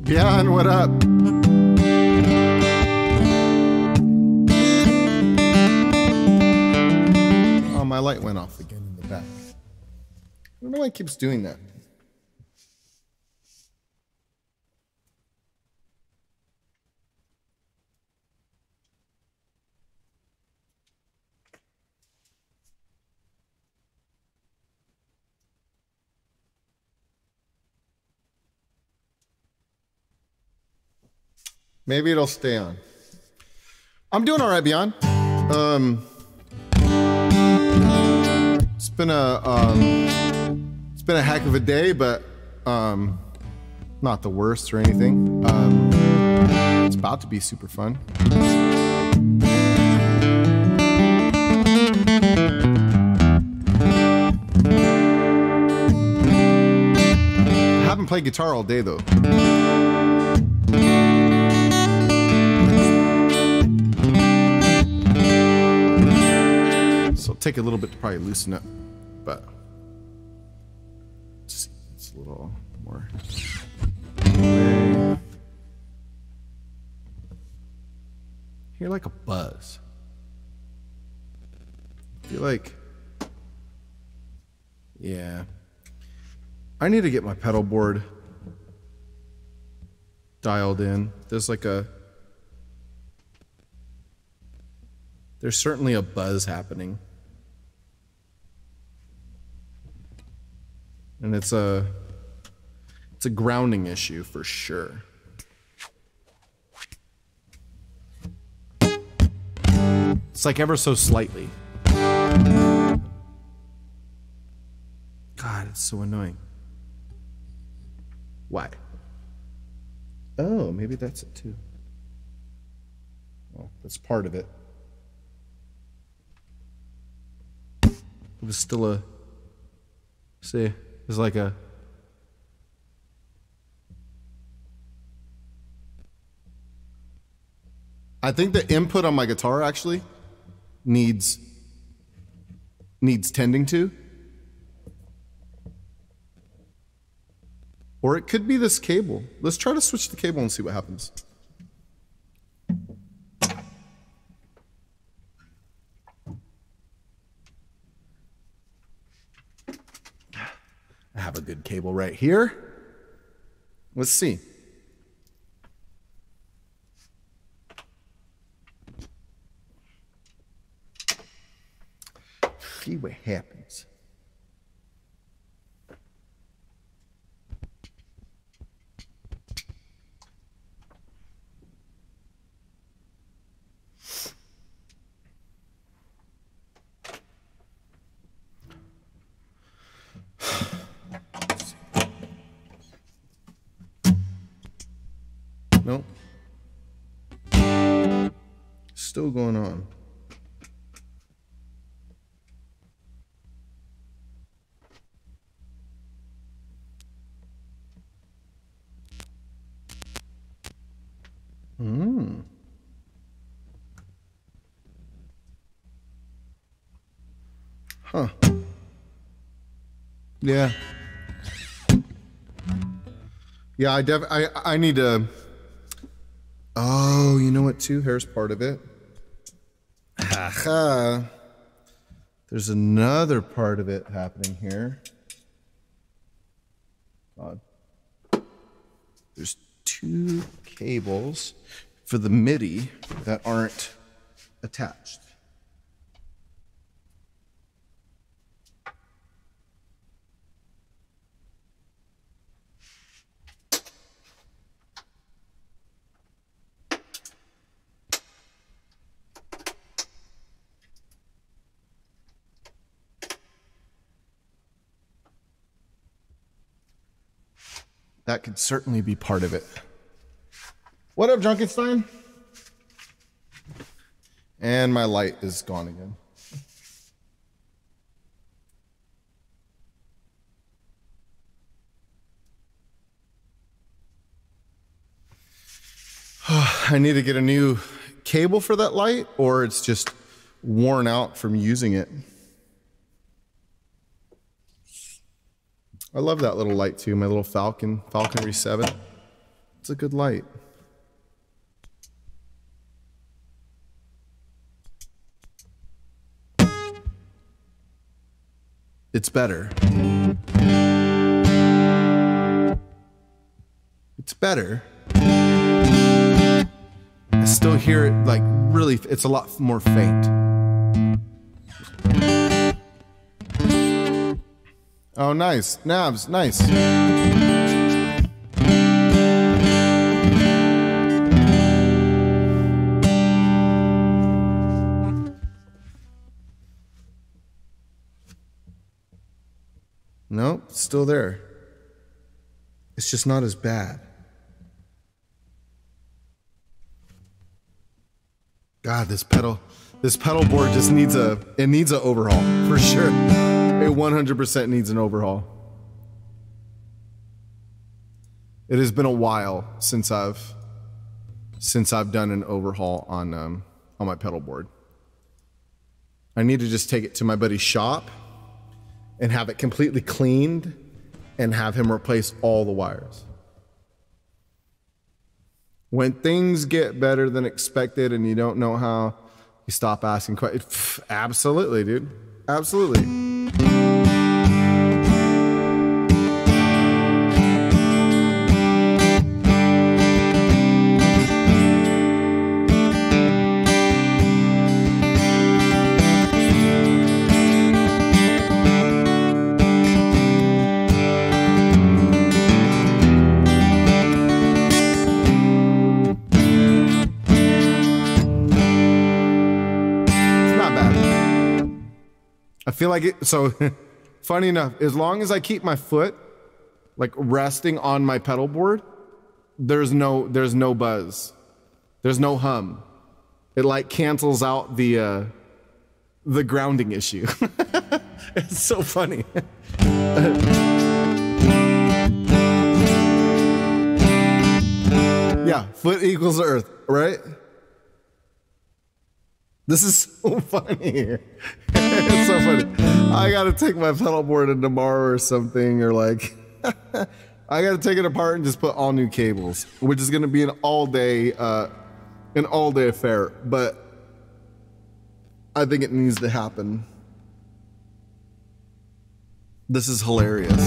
Bjorn, what up? Oh, my light went off again in the back. I don't know why it keeps doing that. Maybe it'll stay on. I'm doing all right, Bjorn. It's been a heck of a day, but not the worst or anything. It's about to be super fun. I haven't played guitar all day though. So it'll take a little bit to probably loosen up, but it's a little more. Hear like a buzz. I feel like, yeah. I need to get my pedal board dialed in. There's certainly a buzz happening. And it's a grounding issue for sure. It's like ever so slightly. God, it's so annoying. Why? Oh, maybe that's it too. Well, that's part of it. It was still a, see, it's like a, I think the input on my guitar actually needs tending to. Or it could be this cable. Let's try to switch the cable and see what happens. I have a good cable right here. Let's see. See what happens. Nope. Still going on. Huh. Yeah. Yeah, I need to. Oh, you know what too? Here's part of it. Haha. There's another part of it happening here. God. There's two cables for the MIDI that aren't attached. That could certainly be part of it. What up, Drunkenstein? And my light is gone again. I need to get a new cable for that light, or it's just worn out from using it. I love that little light too, my little Falconry 7. It's a good light. It's better. It's better. I still hear it like really, it's a lot more faint. Oh, nice. Nabs, nice. Nope, it's still there. It's just not as bad. God, this pedal board just needs an overhaul for sure. It 100% needs an overhaul. It has been a while since I've done an overhaul on my pedal board. I need to just take it to my buddy's shop and have it completely cleaned and have him replace all the wires. When things get better than expected and you don't know how, you stop asking questions. Absolutely, dude. Absolutely. I feel like it, so funny enough, as long as I keep my foot like resting on my pedal board, there's no buzz. There's no hum. It like cancels out the grounding issue. It's so funny. Yeah, foot equals earth, right? This is so funny. It's so funny. I gotta take my pedal board in tomorrow or something, or like, I gotta take it apart and just put all new cables, which is gonna be an all day affair. But I think it needs to happen. This is hilarious.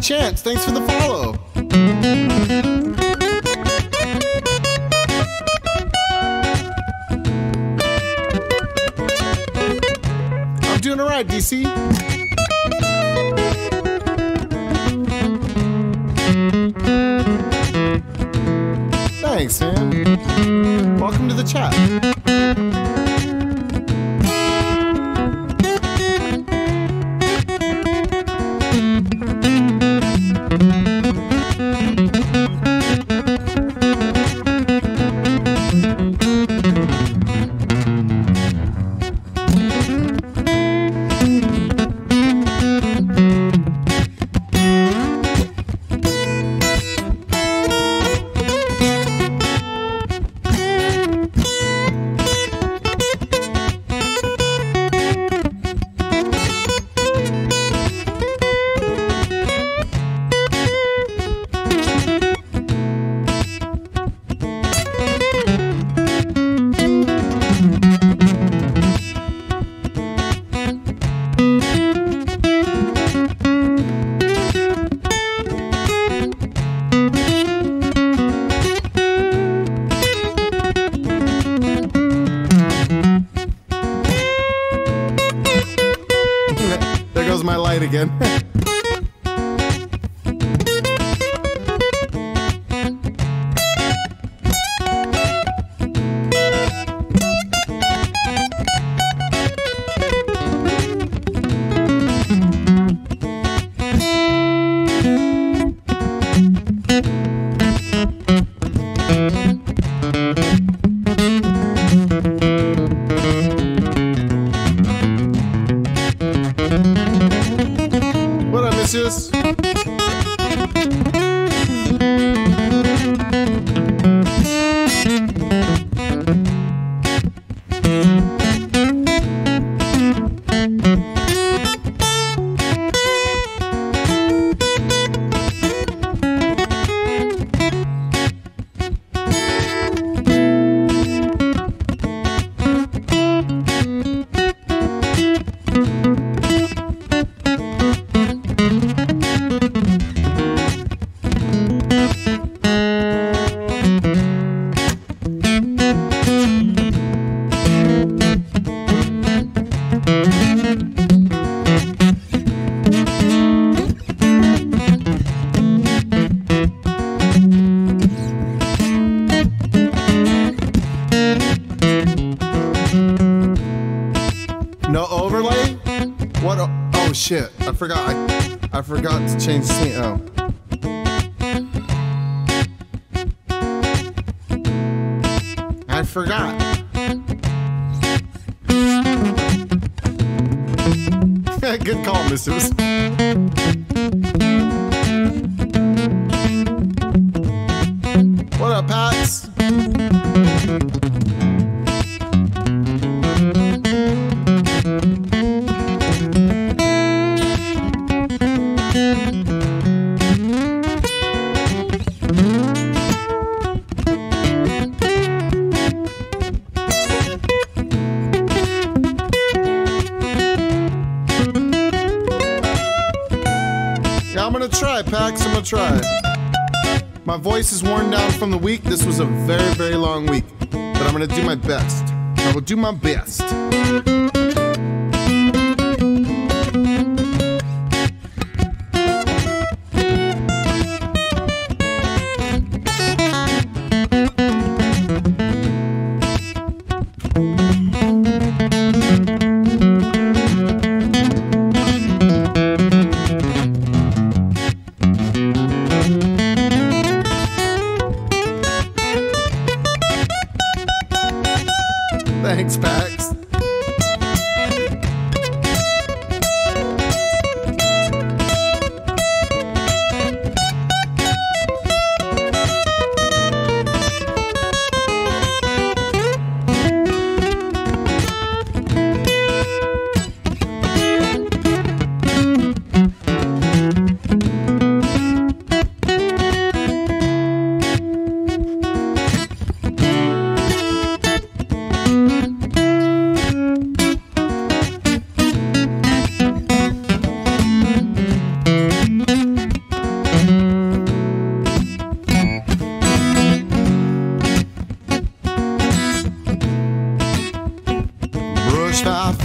Chance, thanks for the follow. I'm doing all right, DC. Thanks, man. Welcome to the chat. again. What up, missus? No overlay? What? Oh shit! I forgot. I forgot to change the scene. Oh. I forgot. Good call, missus. What up, Pats? I'm gonna try, Pax. I'm gonna try. My voice is worn down from the week. This was a very, very long week, but I'm gonna do my best. I will do my best. Thanks, Pax.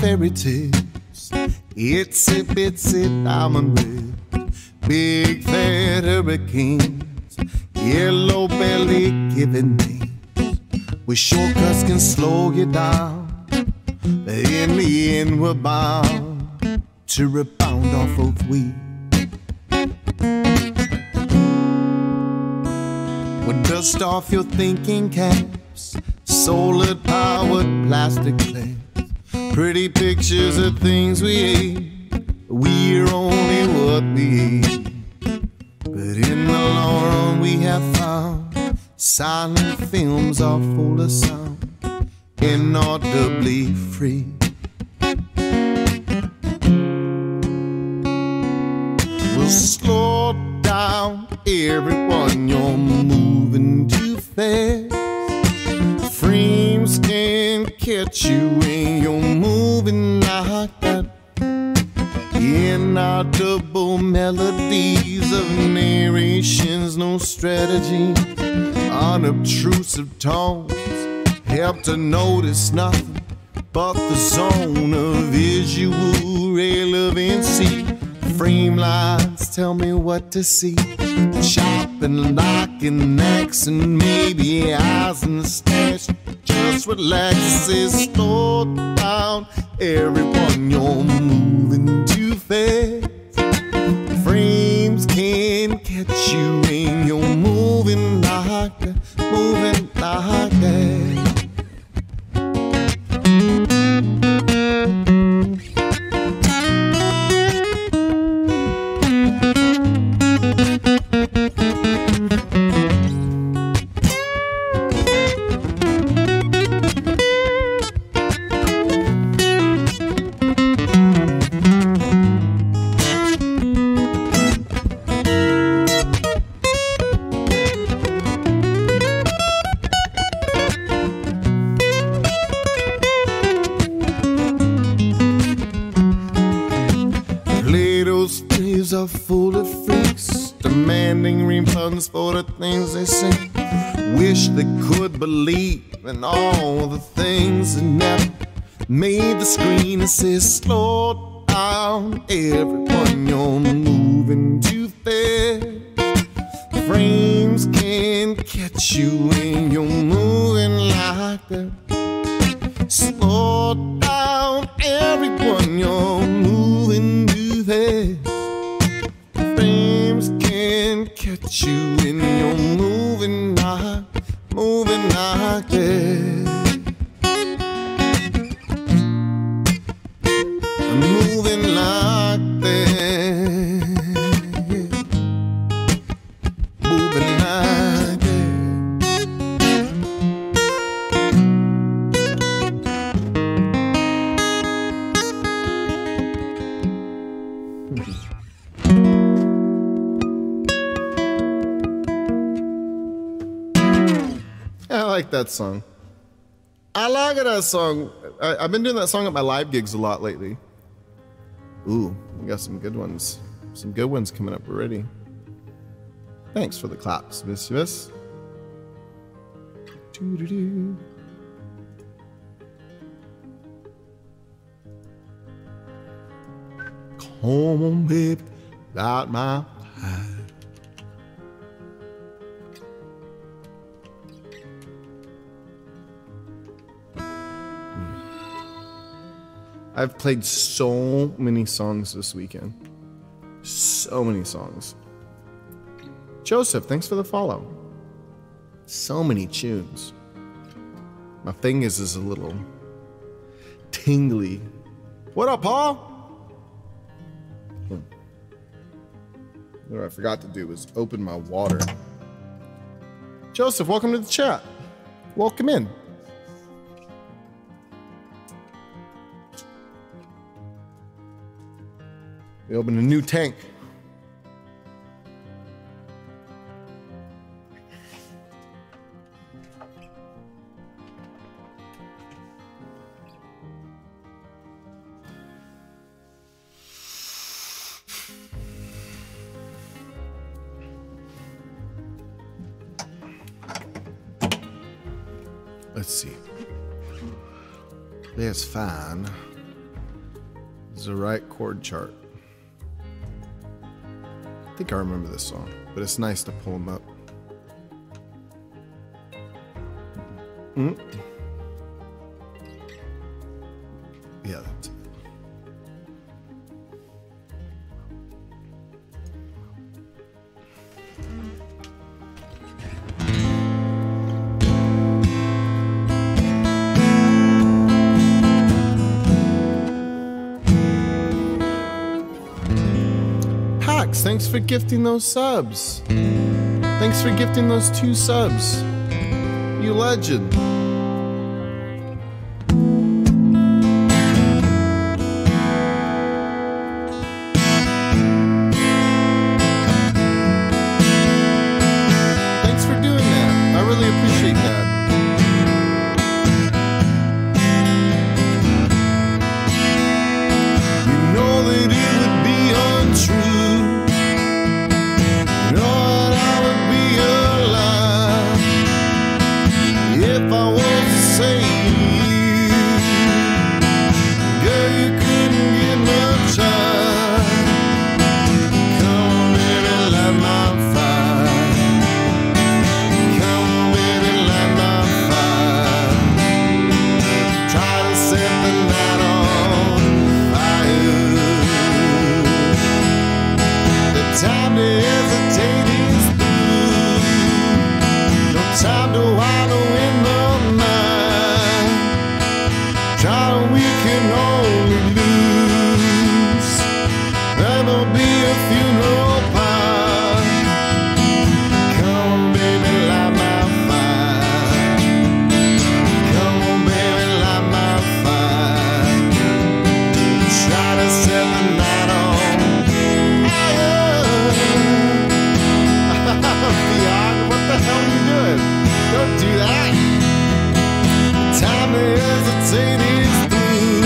Fairy tales, itsy bitsy diamond red, big fat hurricanes, yellow belly giving names. With shortcuts can slow you down, but in the end we're bound to rebound off of weed. We'll dust off your thinking caps, solar powered plastic glass. Pretty pictures of things we ate, we're only what we ate. But in the long run we have found silent films are full of sound, inaudibly free. We'll slow down everyone, you're moving too fast. Frames can catch you when you're moving like that. Inaudible melodies of narrations, no strategy. Unobtrusive tones help to notice nothing but the zone of visual relevancy. Frame lines tell me what to see. Shopping, locking necks, and maybe eyes in the stash. Just relax, it says slow down. Everyone, you're moving too fast. Frames can't catch you when you're moving like that, moving like that. Are full of freaks, demanding refunds for the things they say. Wish they could believe in all the things that never made the screen. It says slow down, everyone, you're moving too fast. Frames can't catch you when you're moving like that. Slow down, everyone, you're moving too fast. Frames can't catch you when you're moving like that. I'm moving like that. Moving like I like that song. I like that song. I've been doing that song at my live gigs a lot lately. Ooh, we got some good ones. Some good ones coming up already. Thanks for the claps, Miss. Doo-doo-doo. Come on, baby, about my pie. I've played so many songs this weekend. So many songs. Joseph, thanks for the follow. So many tunes. My fingers is a little tingly. What up, Paul? What I forgot to do was open my water. Joseph, welcome to the chat. Welcome in. We opened a new tank. Let's see. That's fine. This is the right chord chart. I think I remember this song, but it's nice to pull them up. Yeah, that's it. Thanks for gifting those subs. Thanks for gifting those 2 subs. You legend. Thanks for doing that. I really appreciate that. You know that it would be untrue. If I can only lose. There'll be a funeral pie. Come on, baby, light my fire. Come on, baby, light my fire. Try to set the night on fire. Beyond, what the hell are you doing? Don't do that. Time to hesitate is through.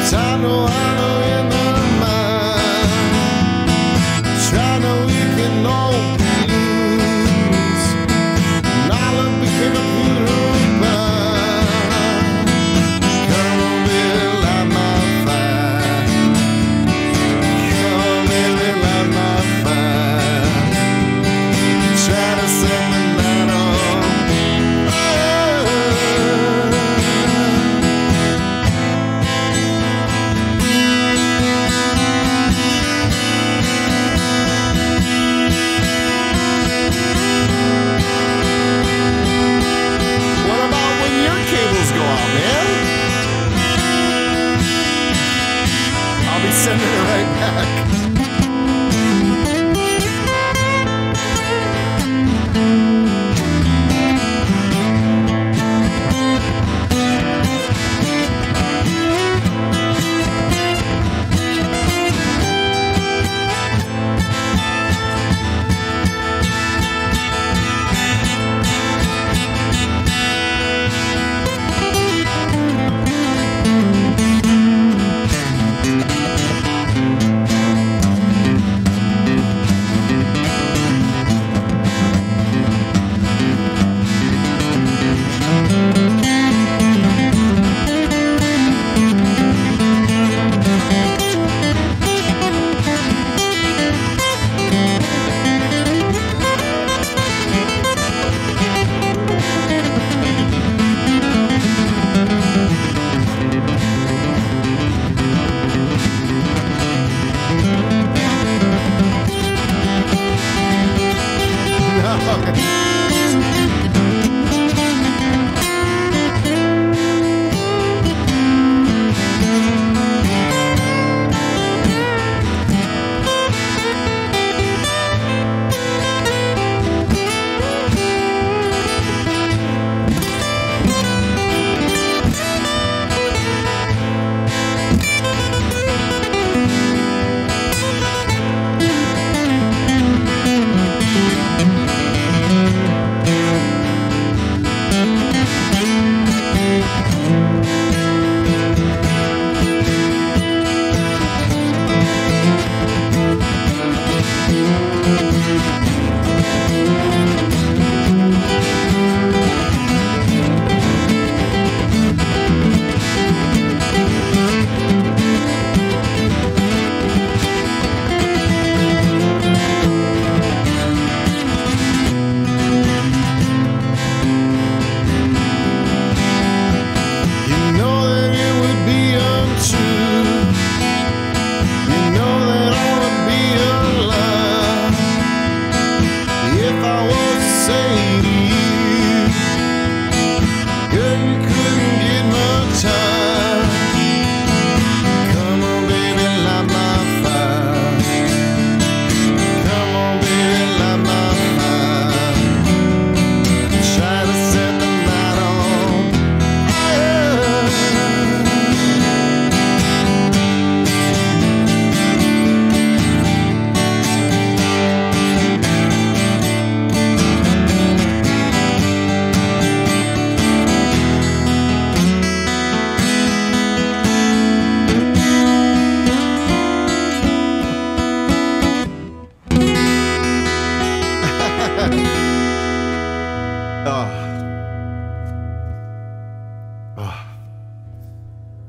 Time to wallow in the mind. Try to we can only lose. Knowledge became a funeral pie. Come on, baby, light my fire. Come on, baby, light my fire. Try to set the night on sending it right back.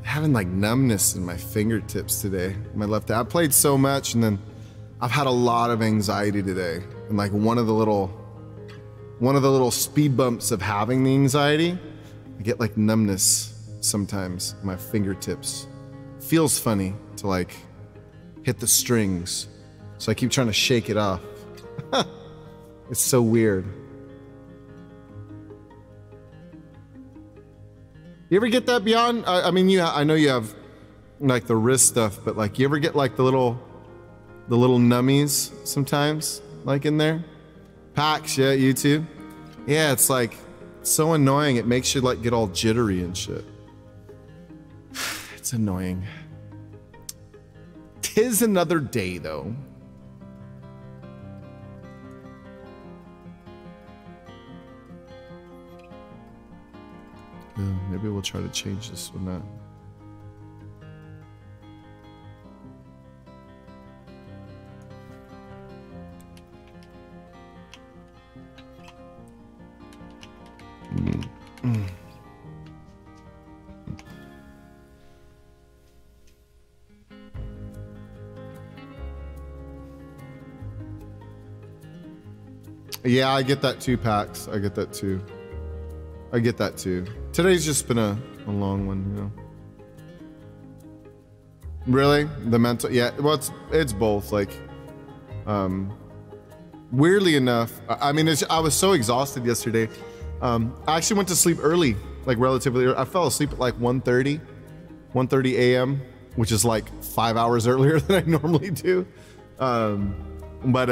Having like numbness in my fingertips today. My left hand. I played so much, and then I've had a lot of anxiety today. And like one of the little speed bumps of having the anxiety, I get like numbness sometimes in my fingertips. Feels funny to like hit the strings. So I keep trying to shake it off. It's so weird. You ever get that beyond? I mean, I know you have like the wrist stuff, but like you ever get like the little nummies sometimes, like in there? Packs, yeah, you too? Yeah, it's like so annoying. It makes you like get all jittery and shit. It's annoying. 'Tis another day though. Yeah, maybe we'll try to change this one now. Yeah, I get that too, Pax. I get that too. I get that too. Today's just been a long one, you know. Really? The mental, yeah, well, it's both, like, weirdly enough, I mean, I was so exhausted yesterday. I actually went to sleep early, like relatively early. I fell asleep at like 1:30 a.m., which is like 5 hours earlier than I normally do. But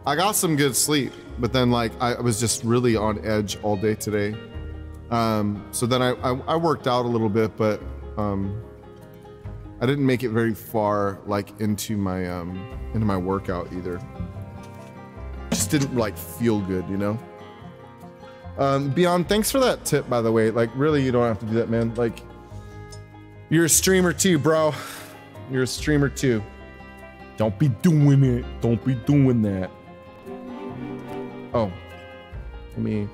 I got some good sleep, but then like I was just really on edge all day today. So then I worked out a little bit, but I didn't make it very far like into my workout either. Just didn't like feel good, you know. Beyond, thanks for that tip, by the way. Like, really, you don't have to do that, man. Like, you're a streamer too, bro. You're a streamer too. Don't be doing it. Don't be doing that. Oh, let me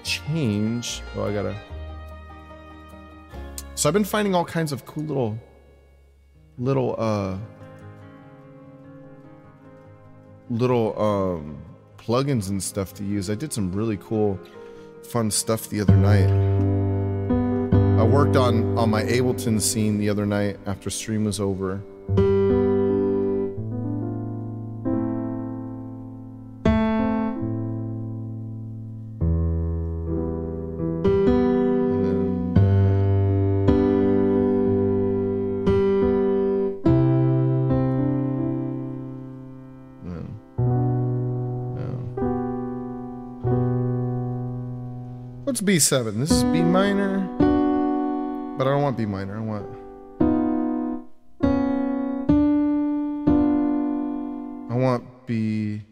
change. Oh, I gotta. So I've been finding all kinds of cool little plugins and stuff to use. I did some really cool, fun stuff the other night. I worked on my Ableton scene the other night after stream was over. What's B7? This is B minor, but I don't want B minor. I want B.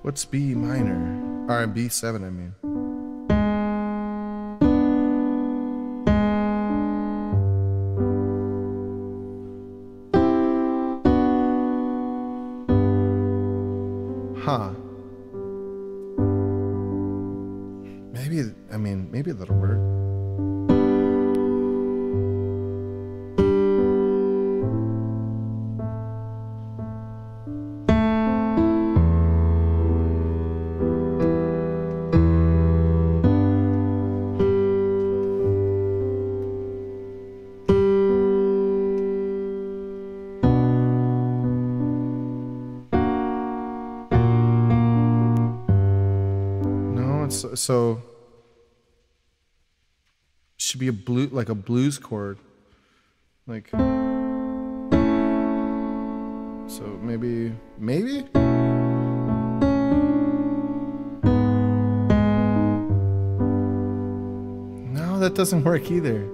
What's B minor? Or B7, I mean. Huh. Maybe that'll work. So should be a blues chord, like, so maybe no, that doesn't work either.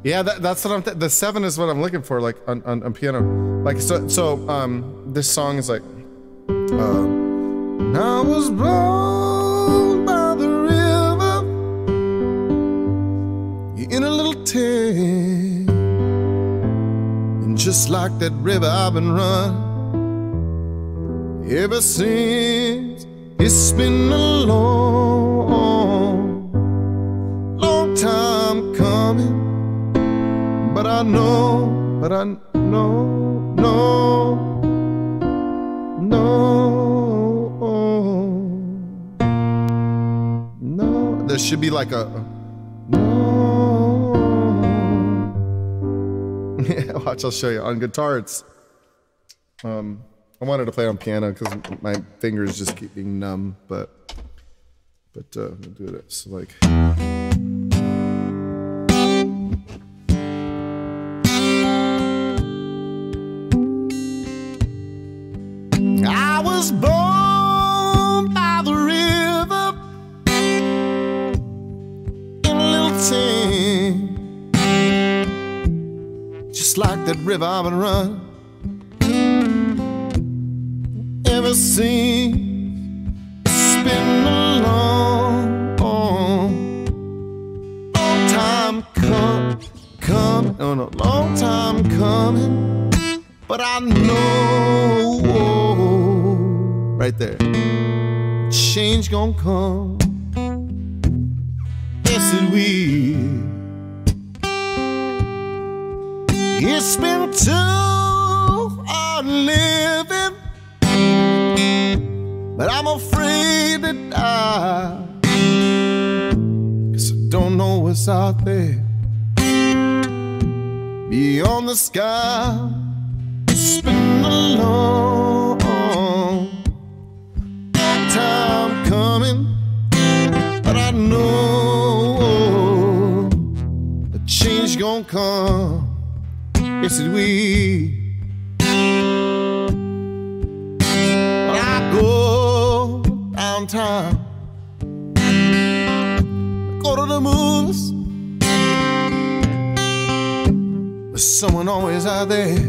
Yeah, that's what I'm the 7 is what I'm looking for, like on piano, like so this song is like I was born by the river in a little tent, and just like that river I've been running ever since. It's been a long time coming, but I know, no. There should be like a yeah, watch, I'll show you. On guitar, it's I wanted to play on piano because my fingers just keep being numb, but we'll do this like. I was born by the river in a little town, just like that river I've been running ever since. It's been a long time coming, oh no, long time coming, but I know right there, change gon' come. Yes, it will. It's been too hard living, but I'm afraid to die, 'cause I don't know what's out there beyond the sky. It's been a long time coming, but I know a change gon' come. Yes, it will. When I go downtown, go to the movies, there's someone always out there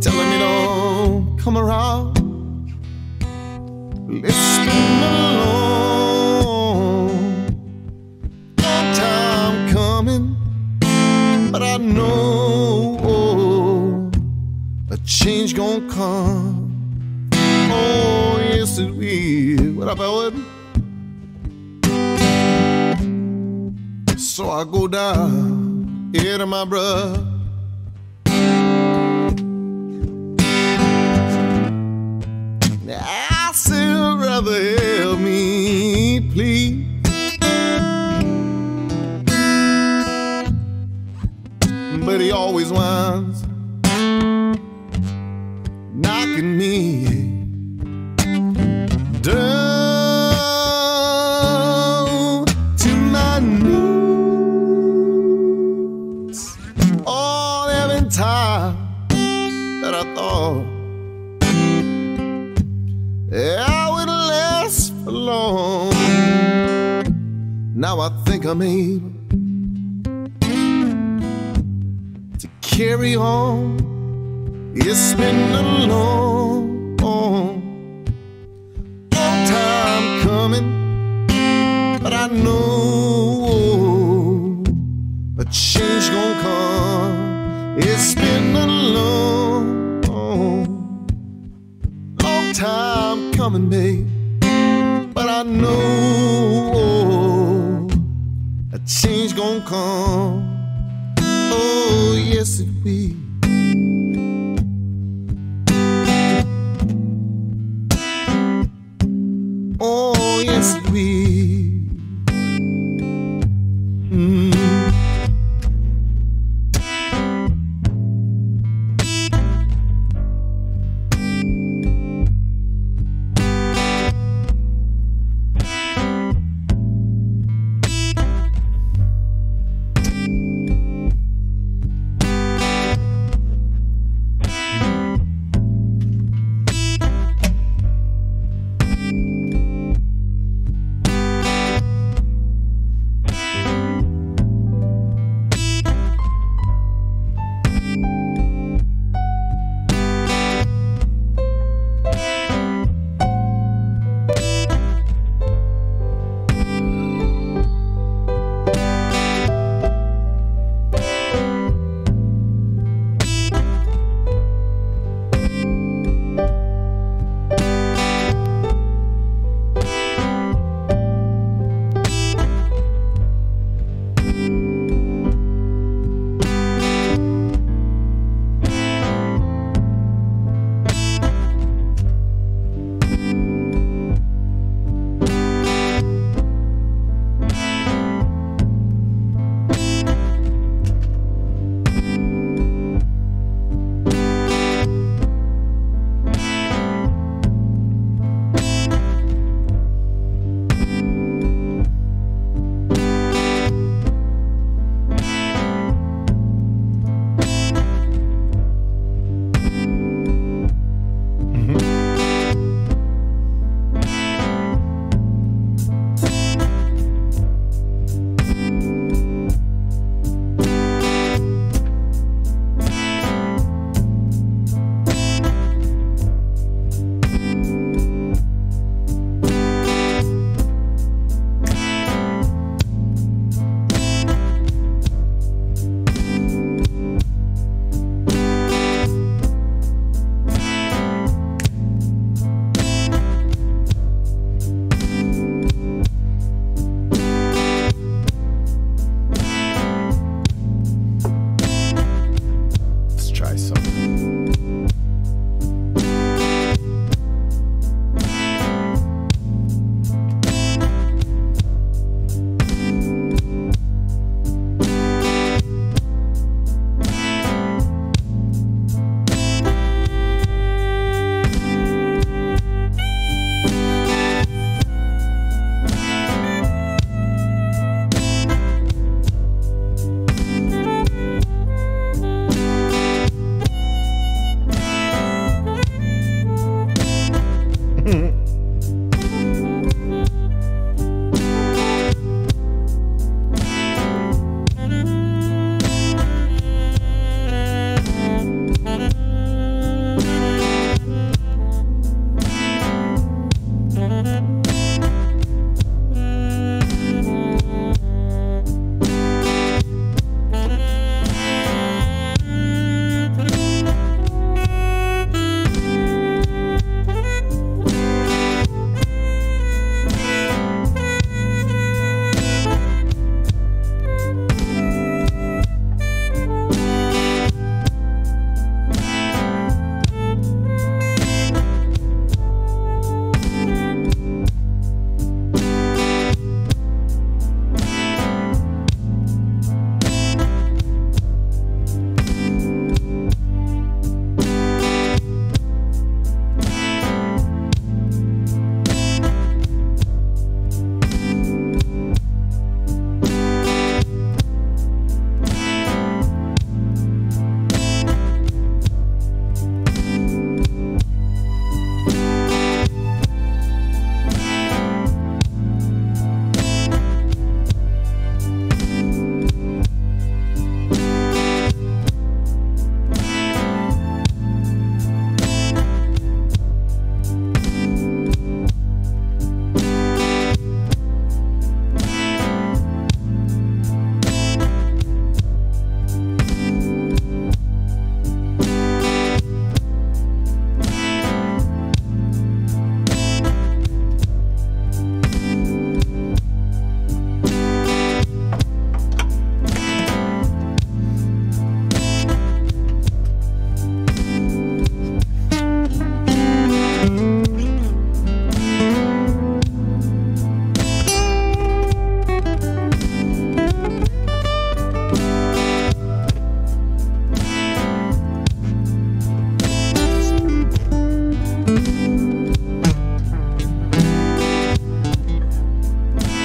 telling me don't come around. It's been a long time coming, but I know a change gon' come. Oh, yes it will. What up, Elwood? So I go down here to my brother. I said, brother, help me, please. But he always winds knocking me down to my knees. All every time that I thought I would last for long, now I think I'm able to carry on. It's been a long time coming, but I know a change gon' come. It's been a long time coming, babe, but I know a change gon' come. Oh, yes it will. Oh, yes it will.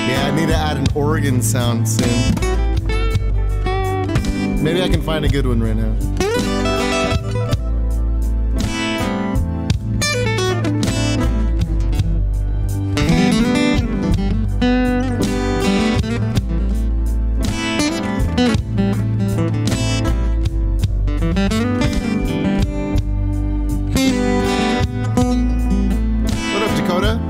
Yeah, I need to add an organ sound soon. Maybe I can find a good one right now. What up, Dakota?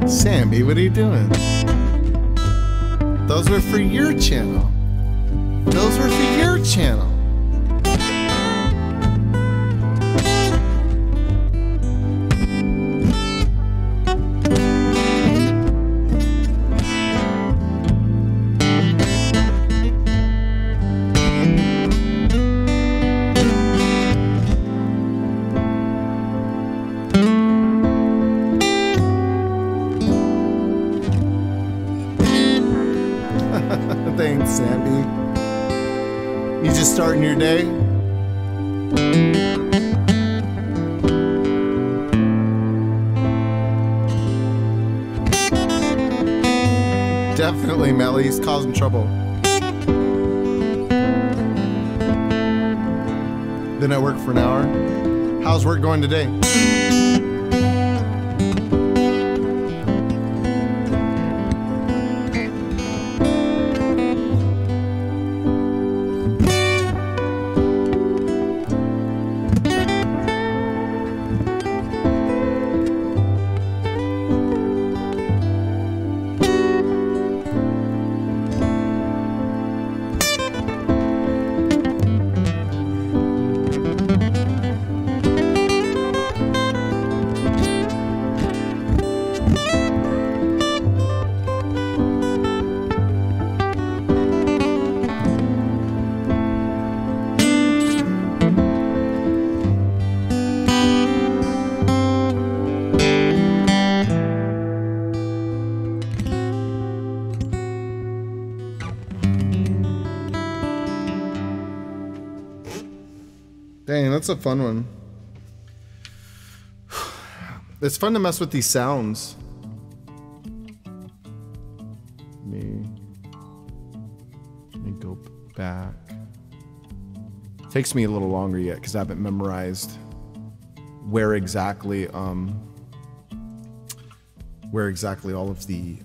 Sammy, what are you doing? Those were for your channel. Those were for your channel. Thanks, Sammy. You just starting your day? Definitely, Melly. He's causing trouble. Been at work for an hour. How's work going today? Dang, that's a fun one. It's fun to mess with these sounds. Let me go back. Takes me a little longer yet because I haven't memorized where exactly all of the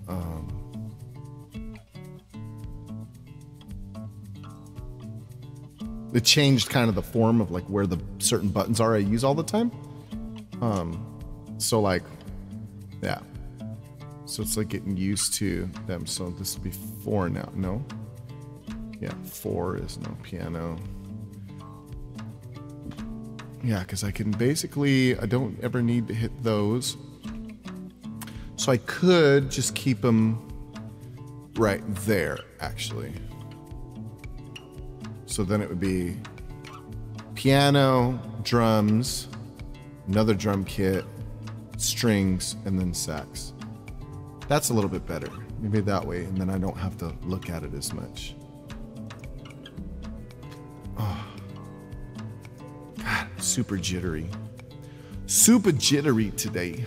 it changed kind of the form of like where the certain buttons are I use all the time. So like Yeah. So it's like getting used to them. So this will be 4 now. No? Yeah, 4 is no piano. Yeah, because I can basically, I don't ever need to hit those. So I could just keep them right there, actually. So then it would be piano, drums, another drum kit, strings, and then sax. That's a little bit better. Maybe that way, and then I don't have to look at it as much. Oh. God, super jittery. Super jittery today.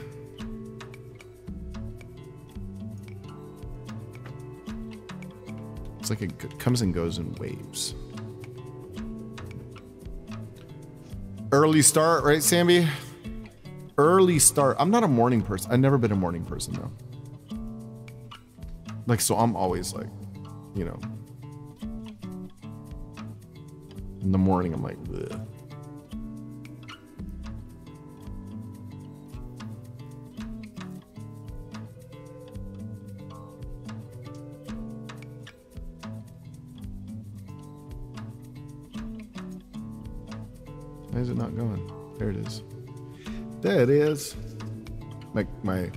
It's like it comes and goes in waves. Early start, right, Sammy? Early start. I'm not a morning person. I've never been a morning person, though. Like, so I'm always like, you know, in the morning, I'm like, bleh. Why is it not going? There it is. There it is. Like my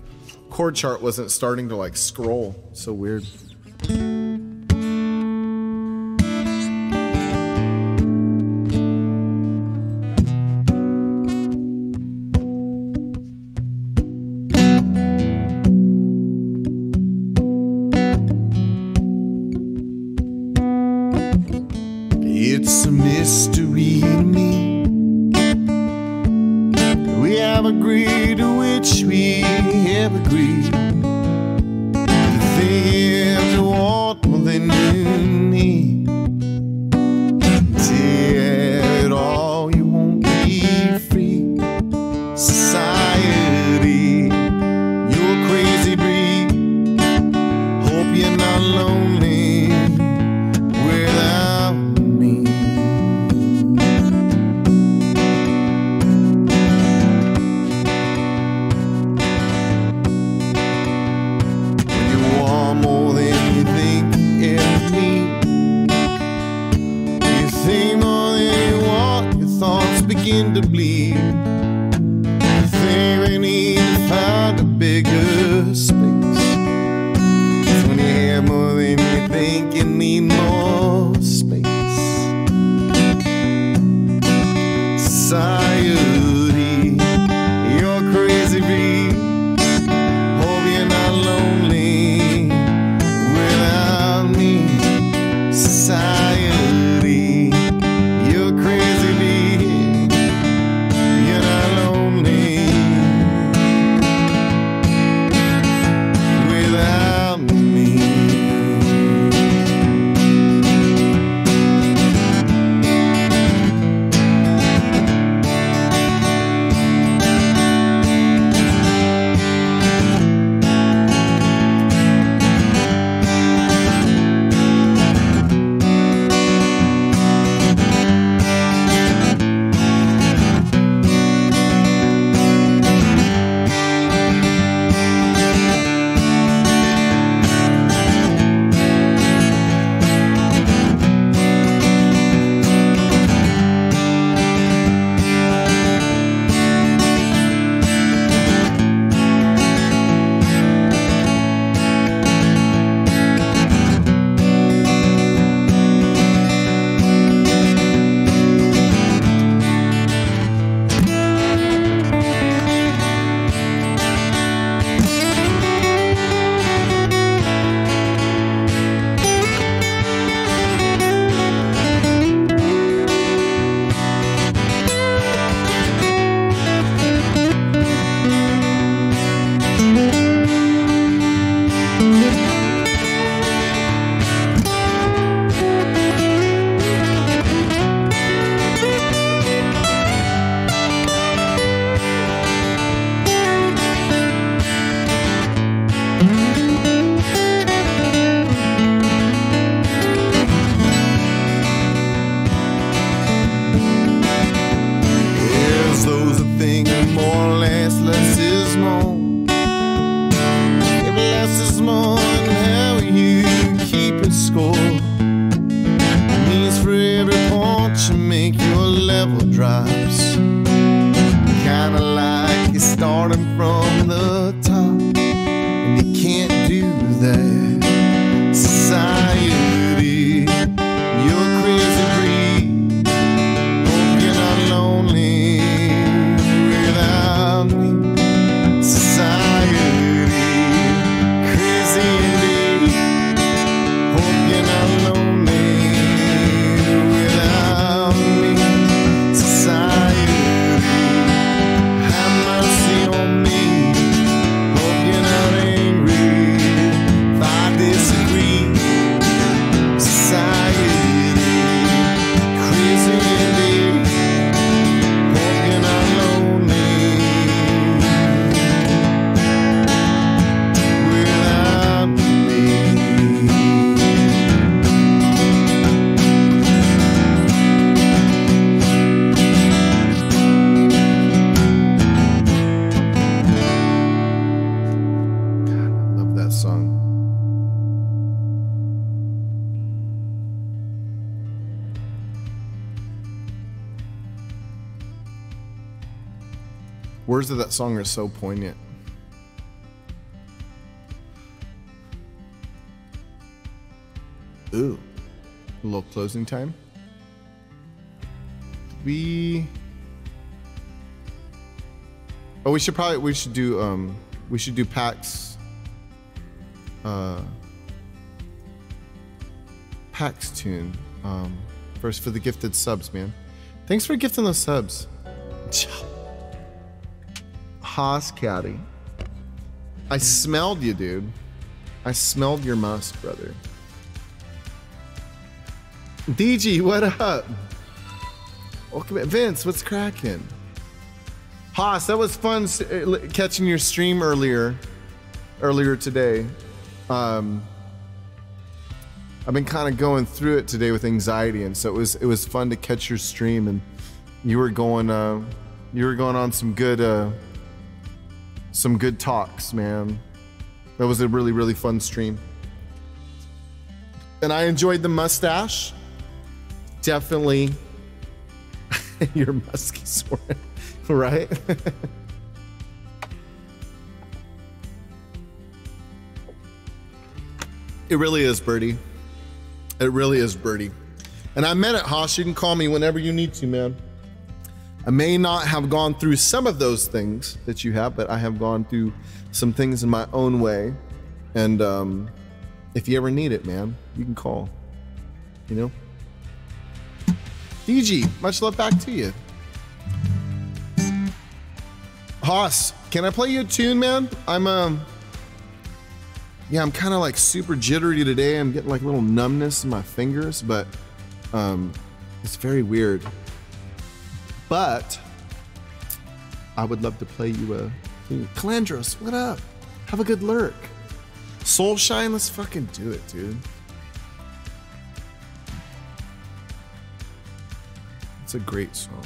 chord chart wasn't starting to like scroll. So weird. It's a mystery to me. We have agreed to which we have agreed. They have to want more than you need. Tear it all, you won't be free. Society, you're a crazy breed. Hope you're not lonely without me. More than you think of me. You think more than you want, your thoughts begin to bleed. You think we need to find a bigger space. It's when you hear more than you think, you need more space. Society, you're crazy breed. Hope you're not lonely without me. Society, you're crazy bee. raindrops. Kinda like you're starting from the top, and you can't do that. Society, you're crazy breed. Hope you're not lonely without me. Society, crazy indeed. Hope you're not lonely without me. Society, have mercy on me. Hope you're not angry if I disagree. Society, crazy indeed. Hope you're not lonely without me. Love that song. Words of that song are so poignant. Ooh, a little closing time. We should do Pax tune first for the gifted subs, man. Thanks for gifting those subs. Haas Caddy. I smelled you, dude. I smelled your musk, brother. DG, what up? Welcome, Vince. What's cracking? Haas, that was fun catching your stream earlier today. I've been kind of going through it today with anxiety, and so it was fun to catch your stream, and you were going on some good talks, man. That was a really, really fun stream. And I enjoyed the mustache. Definitely your musky sort, right? It really is, Birdie. It really is, Birdie. And I meant it, Haas. You can call me whenever you need to, man. I may not have gone through some of those things that you have, but I have gone through some things in my own way. And if you ever need it, man, you can call. You know? DG, much love back to you. Haas, can I play you a tune, man? I'm kind of like super jittery today. I'm getting like a little numbness in my fingers, but it's very weird. But I would love to play you a tune. Calandros, what up? Have a good lurk. Soulshine, let's fucking do it, dude. It's a great song.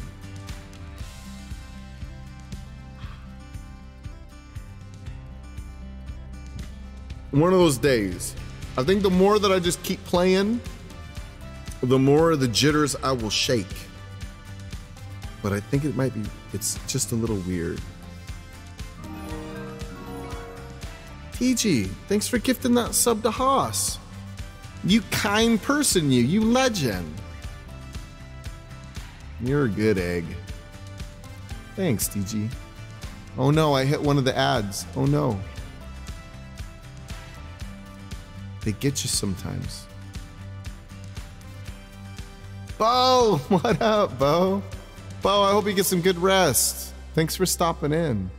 One of those days. I think the more that I just keep playing, the more the jitters I will shake. But I think it's just a little weird. TG, thanks for gifting that sub to Haas. You kind person, you legend. You're a good egg. Thanks, TG. Oh no, I hit one of the ads. Oh no. They get you sometimes. Bo, what up, Bo? Bo, I hope you get some good rest. Thanks for stopping in.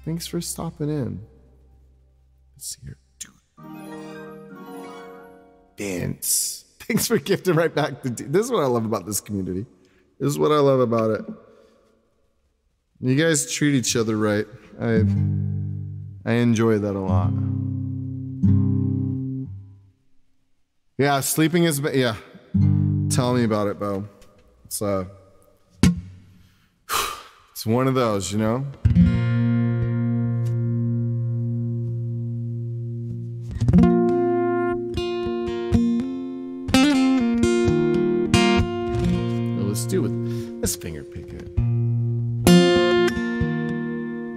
Thanks for stopping in. Let's see here. Vince. Thanks for gifting right back to this is what I love about this community. This is what I love about it. You guys treat each other right. I enjoy that a lot. Yeah, sleeping is, yeah. Tell me about it, Bo. It's one of those, you know? Let's finger pick it.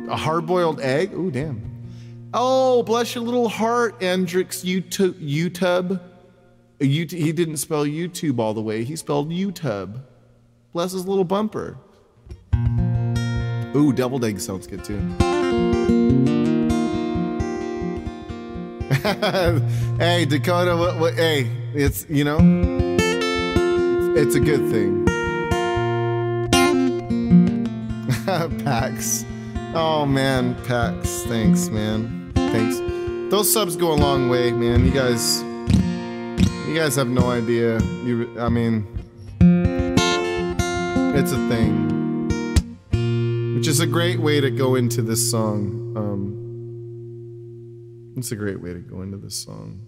A hard-boiled egg? Ooh, damn. Oh, bless your little heart, Andrix YouTube. He didn't spell YouTube all the way. He spelled YouTube. Bless his little bumper. Ooh, deviled egg sounds good too. Hey, Dakota, what, hey, it's, you know, it's a good thing. Pax. Oh man, Pax, thanks, man. Thanks. Those subs go a long way, man. You guys have no idea. I mean, it's a thing. Which is a great way to go into this song. It's a great way to go into this song.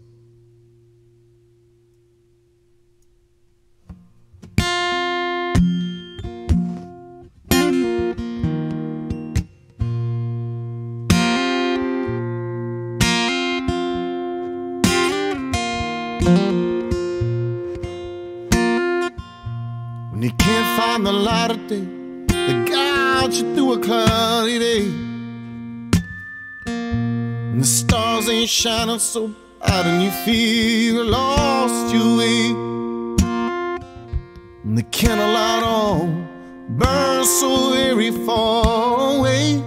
When you can't find the light of day, they guide you through a cloudy day, and the stars ain't shining so bright, and you feel you lost your way, and the candlelight on burns so very far away.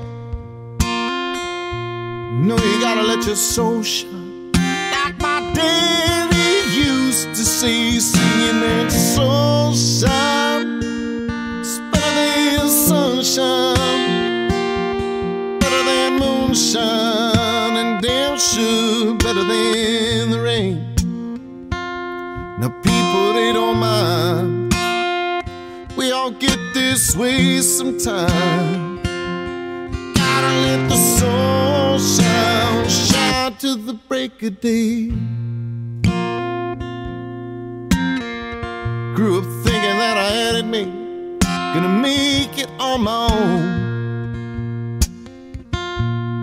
You know you gotta let your soul shine, like my daddy used to say, singing let your soul shine. It's better than sunshine, better than moonshine, and damn sure better than the rain. Now people, they don't mind, we all get this way sometime. Gotta let the soul shine, shine till the break of day. Grew up thinking that I had it made, gonna make it on my own.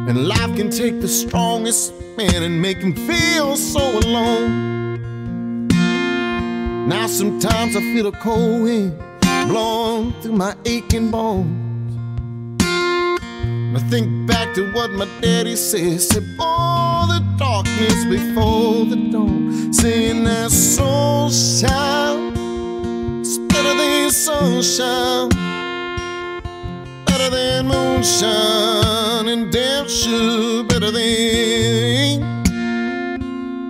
And life can take the strongest man and make him feel so alone. Now sometimes I feel a cold wind blowing through my aching bones. I think back to what my daddy said all the darkness before the dawn, saying that soul shine, it's better than sunshine, better than moonshine, and damn sure better than.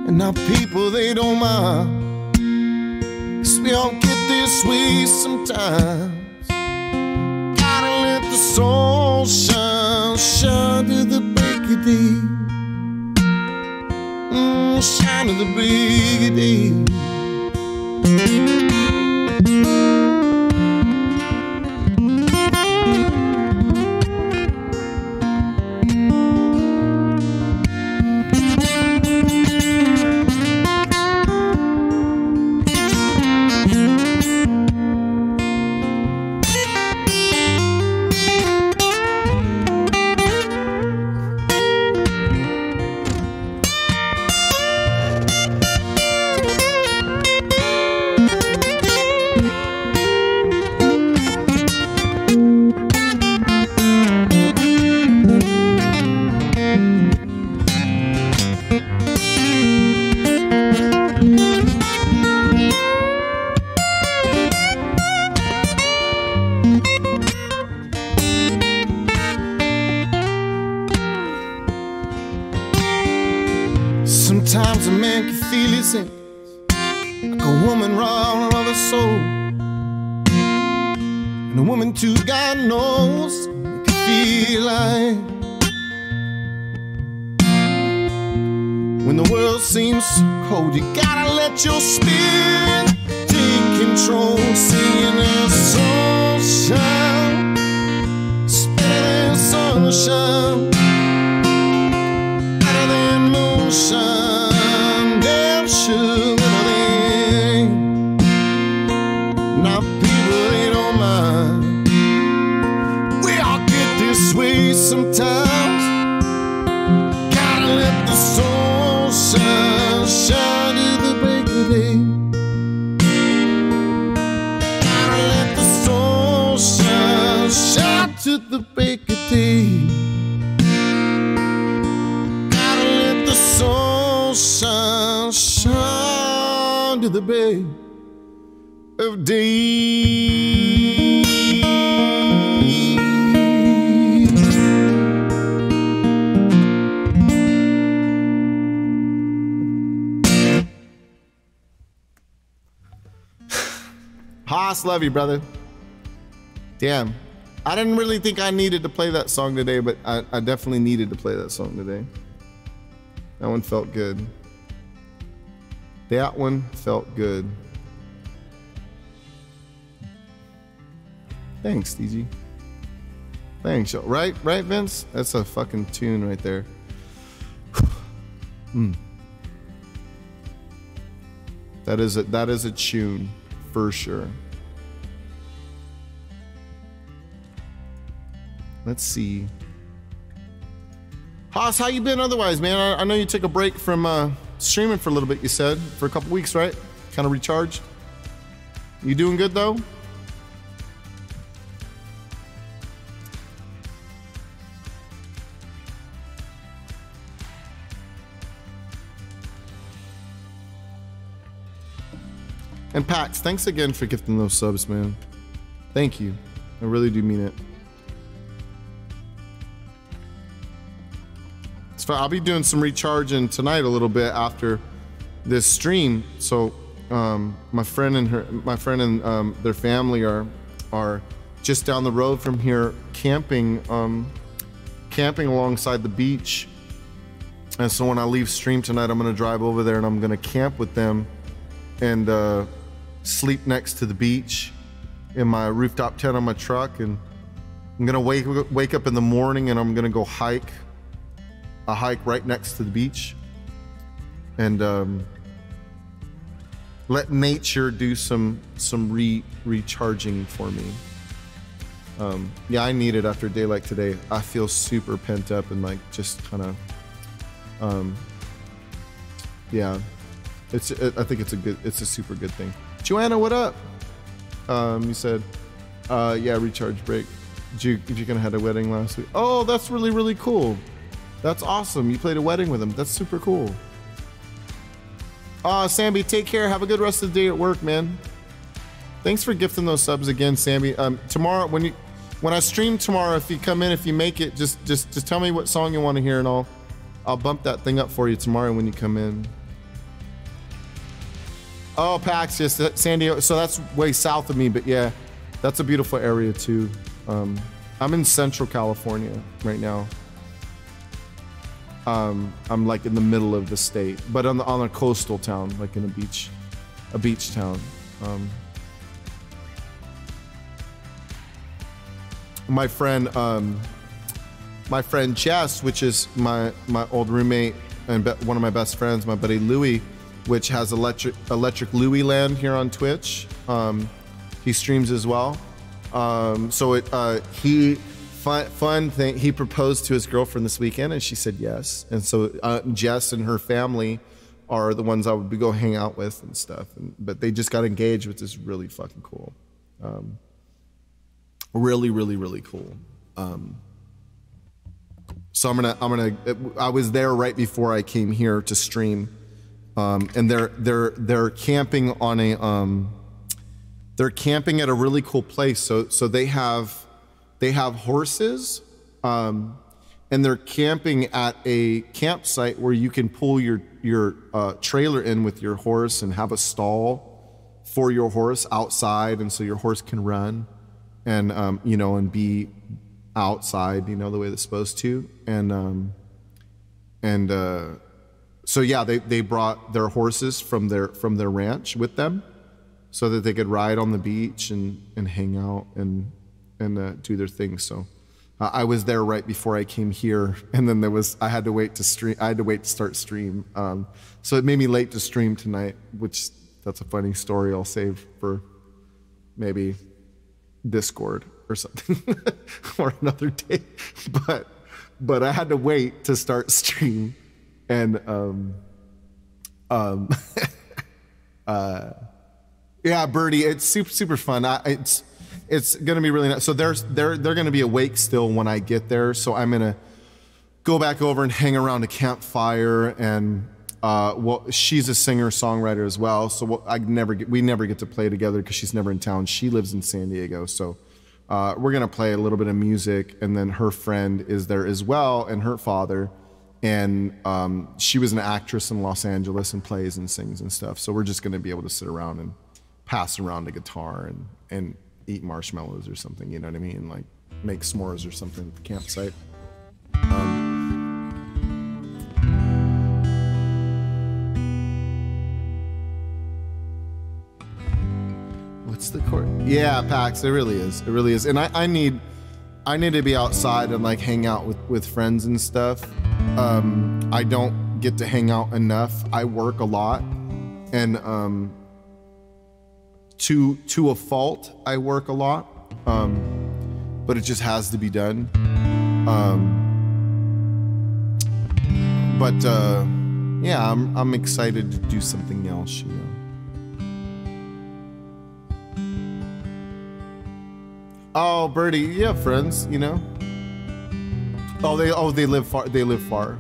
And now people, they don't mind, 'cause we all get this way sometimes. Gotta let the soul shine, shine to the break of day. Shine to the break of day. Sometimes a man can feel his end, like a woman round another soul. And a woman too, God knows, it can feel like when the world seems so cold, you gotta let your spirit take control, singing that soul shine, it's better than sunshine, better than moonshine, damn sure better than. Now people, they don't mind, we all get this way sometimes. Gotta let the soul shine, shine to the break of day. Gotta let the soul the break of day. Gotta let the sun shine to the break of day. Haas, love you, brother. Damn. I didn't really think I needed to play that song today, but I definitely needed to play that song today. That one felt good. That one felt good. Thanks, DG. Thanks, right, Vince? That's a fucking tune right there. That is a tune for sure. Let's see. Haas, how you been otherwise, man? I know you took a break from streaming for a little bit, you said, for a couple weeks, right? Kind of recharged. You doing good, though? And Pax, thanks again for gifting those subs, man. Thank you. I really do mean it. So I'll be doing some recharging tonight a little bit after this stream. So my friend and their family are just down the road from here camping alongside the beach. And so when I leave stream tonight, I'm gonna drive over there and I'm gonna camp with them and sleep next to the beach in my rooftop tent on my truck. And I'm gonna wake up in the morning and I'm gonna go hike right next to the beach and let nature do some recharging for me. Yeah, I need it after a day like today. I feel super pent up and like just kind of yeah, I think it's a super good thing. Joanna, what up? You said yeah, recharge break. If you kind of had a wedding last week. Oh, that's really, really cool. That's awesome. You played a wedding with him. That's super cool. Sammy, take care. Have a good rest of the day at work, man. Thanks for gifting those subs again, Sammy. Tomorrow, when I stream tomorrow, if you come in, if you make it, just tell me what song you want to hear, and I'll bump that thing up for you tomorrow when you come in. Oh, Pax, yes, San Diego. So that's way south of me, but yeah, that's a beautiful area too. I'm in Central California right now. I'm like in the middle of the state, but on a coastal town, like in a beach town. My friend Jess, which is my old roommate and one of my best friends, my buddy Louie, which has Electric Louie Land here on Twitch. He streams as well. Fun thing, he proposed to his girlfriend this weekend and she said yes. And so Jess and her family are the ones I would go hang out with and stuff. But they just got engaged, which is really fucking cool. Really, really, really cool. So I was there right before I came here to stream. And they're camping on they're camping at a really cool place. So they have horses, and they're camping at a campsite where you can pull your trailer in with your horse and have a stall for your horse outside, and so your horse can run and and be outside, the way they're supposed to. So yeah, they brought their horses from their ranch with them so that they could ride on the beach and hang out and do their thing. So I was there right before I came here, and then I had to wait to start stream. So it made me late to stream tonight, which that's a funny story I'll save for maybe Discord or something or another day. But I had to wait to start stream, and yeah, Birdie, it's super fun. it's gonna be really nice. So they're gonna be awake still when I get there. So I'm gonna go back over and hang around a campfire, and well, she's a singer-songwriter as well. So we never get to play together because she's never in town. She lives in San Diego, so we're gonna play a little bit of music, and then her friend is there as well, and her father, and she was an actress in Los Angeles and plays and sings and stuff. So we're just gonna be able to sit around and pass around a guitar and eat marshmallows or something, you know what I mean? Like make s'mores or something at the campsite. What's the chord? Yeah, Pax, it really is. It really is. And I need to be outside and like hang out with friends and stuff. I don't get to hang out enough. I work a lot, and to a fault, I work a lot, but it just has to be done. Yeah, I'm excited to do something else, you know. Oh, Birdie, you have friends, you know. They live far. They live far.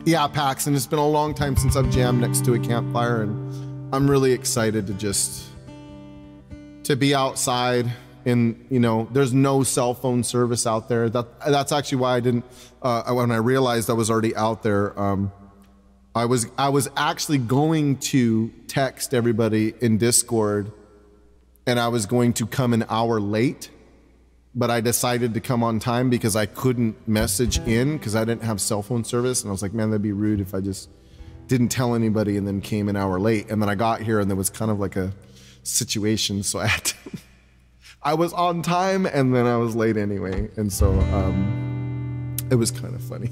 Yeah, Paxton, it's been a long time since I've jammed next to a campfire, and I'm really excited to be outside. And you know, there's no cell phone service out there. That's actually why I didn't. When I realized I was already out there, I was actually going to text everybody in Discord, and I was going to come an hour late, but I decided to come on time because I couldn't message in because I didn't have cell phone service, and I was like, man, that'd be rude if I just didn't tell anybody and then came an hour late. And then I got here and there was kind of like a situation, so I had to. I was on time and then I was late anyway, and so it was kind of funny.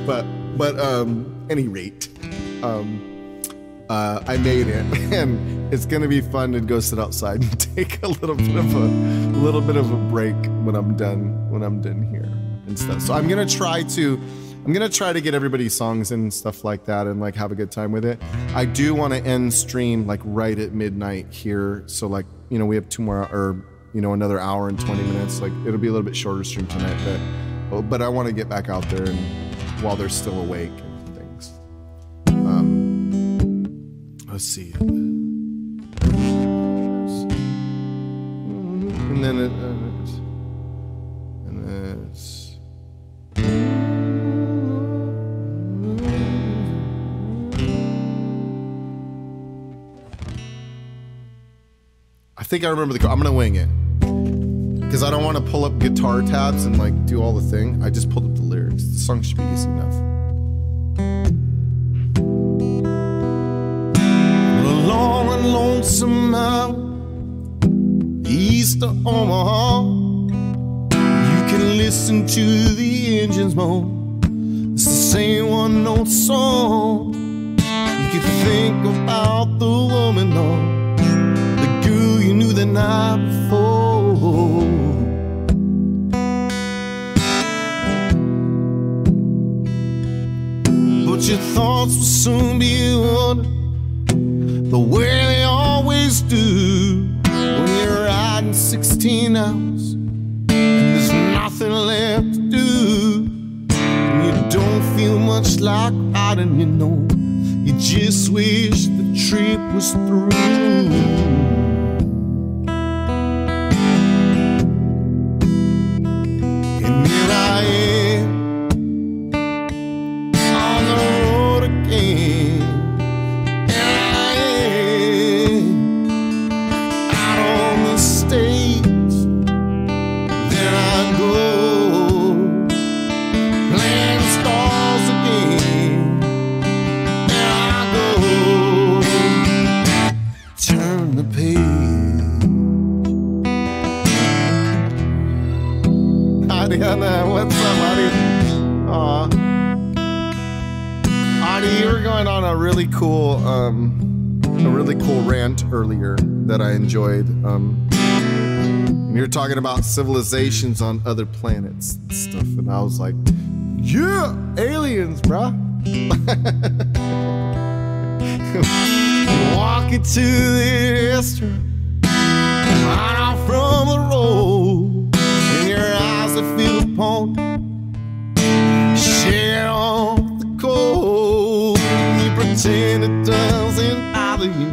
But any rate, I made it, and it's gonna be fun to go sit outside and take a little bit of a break when I'm done here and stuff. So I'm gonna try to get everybody's songs and stuff like that, and like have a good time with it. I do want to end stream like right at midnight here, so like, you know, we have 2 more, or you know, another hour and 20 minutes. Like it'll be a little bit shorter stream tonight, but I want to get back out there and while they're still awake and things. Let's see. And then it's. I think I remember the. I'm gonna wing it because I don't want to pull up guitar tabs and like do all the thing. I just pulled up the lyrics. The song should be easy enough. Long and lonesome out east of Omaha, you can listen to the engines moan. It's the same one-note song. You can think about the woman on the girl you knew the night before. But your thoughts will soon be wondering the way they always do when you're riding 16 hours and there's nothing left to do, and you don't feel much like riding, you know, you just wish the trip was through. And here I am on the road again. What's up, Artie? Aw. Artie, you were going on a really cool rant earlier that I enjoyed. You were talking about civilizations on other planets and stuff, and I was like, yeah, aliens, bruh. Walk into the restaurant. of the road, in your eyes I feel upon. Share off the cold. You pretend it doesn't bother you.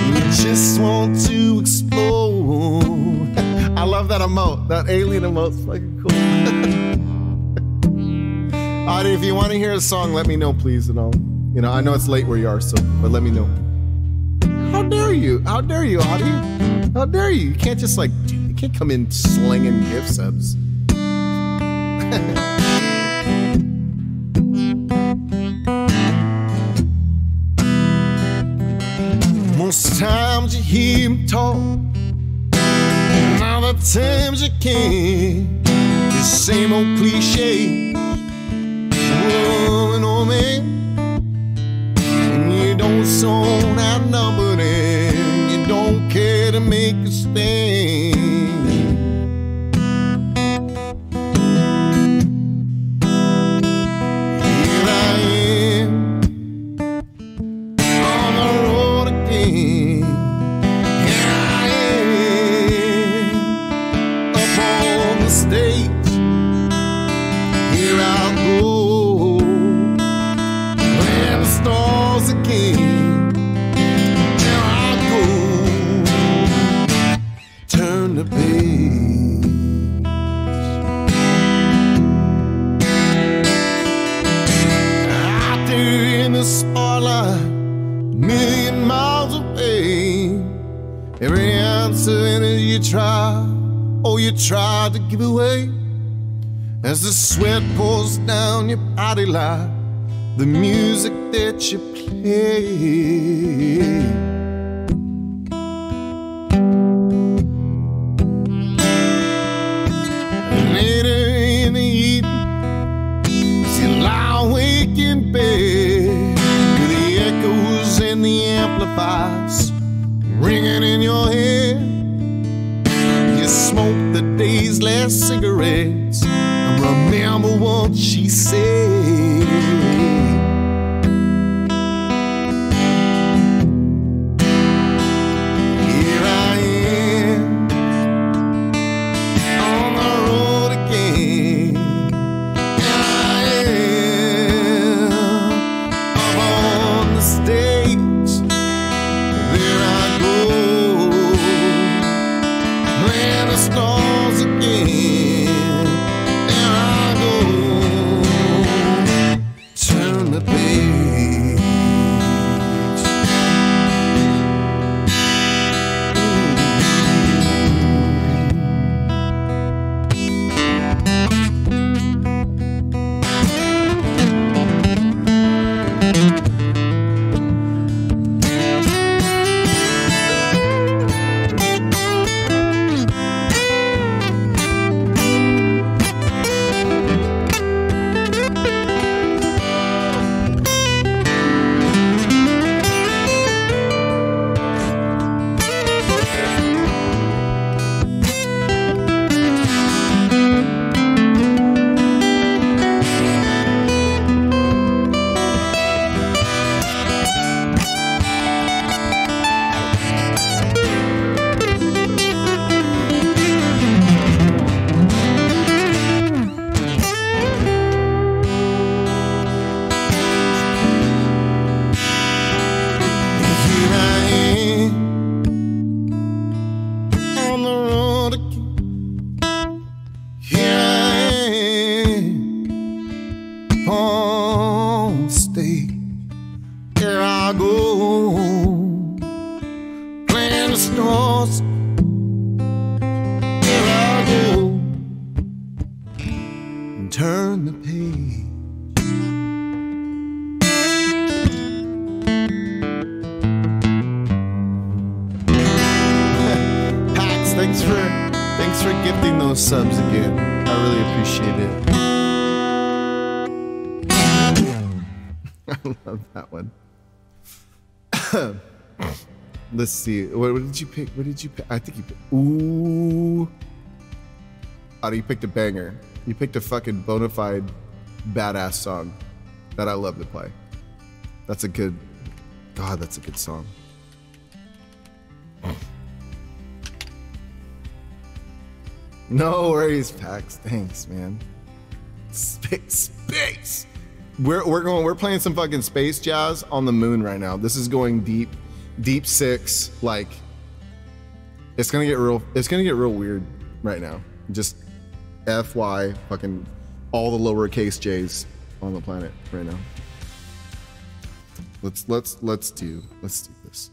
You just want to explode. I love that emote. That alien emote's fucking cool. Audie, if you want to hear a song, let me know, please. And I'll, you know, I know it's late where you are, so, but let me know. How dare you? How dare you, Audie? How dare you? You can't just like, you can't come in slinging gift subs. Most times you hear me talk, and other times you can't. The same old cliche, woman or man, and you don't sound outnumbered, and you don't care to make a stand. Here I am on the road again. Here I am up on the stage. Here I go, where the stars again. Here I go, turn the page. Out there in the spotlight, million miles away. Every answer that you try, oh, you try to give away. As the sweat pours down your body like the music that you play. And later in the evening, as you lie awake in bed, with the echoes and the amplifiers ringing in your head, you smoke the day's last cigarettes. Remember what she said. Here I am on the road again. Here I am up on the stage. There I go, playing the stars again. Turn the page. Here I go, playing the stars. Here I go, and turn the page. Pax, thanks for gifting those subs again. I really appreciate it. I love that one. Let's see. What did you pick? What did you pick? I think you picked. Ooh. Oh, you picked a banger. You picked a fucking bona fide badass song that I love to play. That's a good. God, that's a good song. No worries, Pax. Thanks, man. Space. We're playing some fucking space jazz on the moon right now. This is going deep six. Like, it's gonna get real weird right now. Just FY, fucking all the lowercase J's on the planet right now. Let's do this.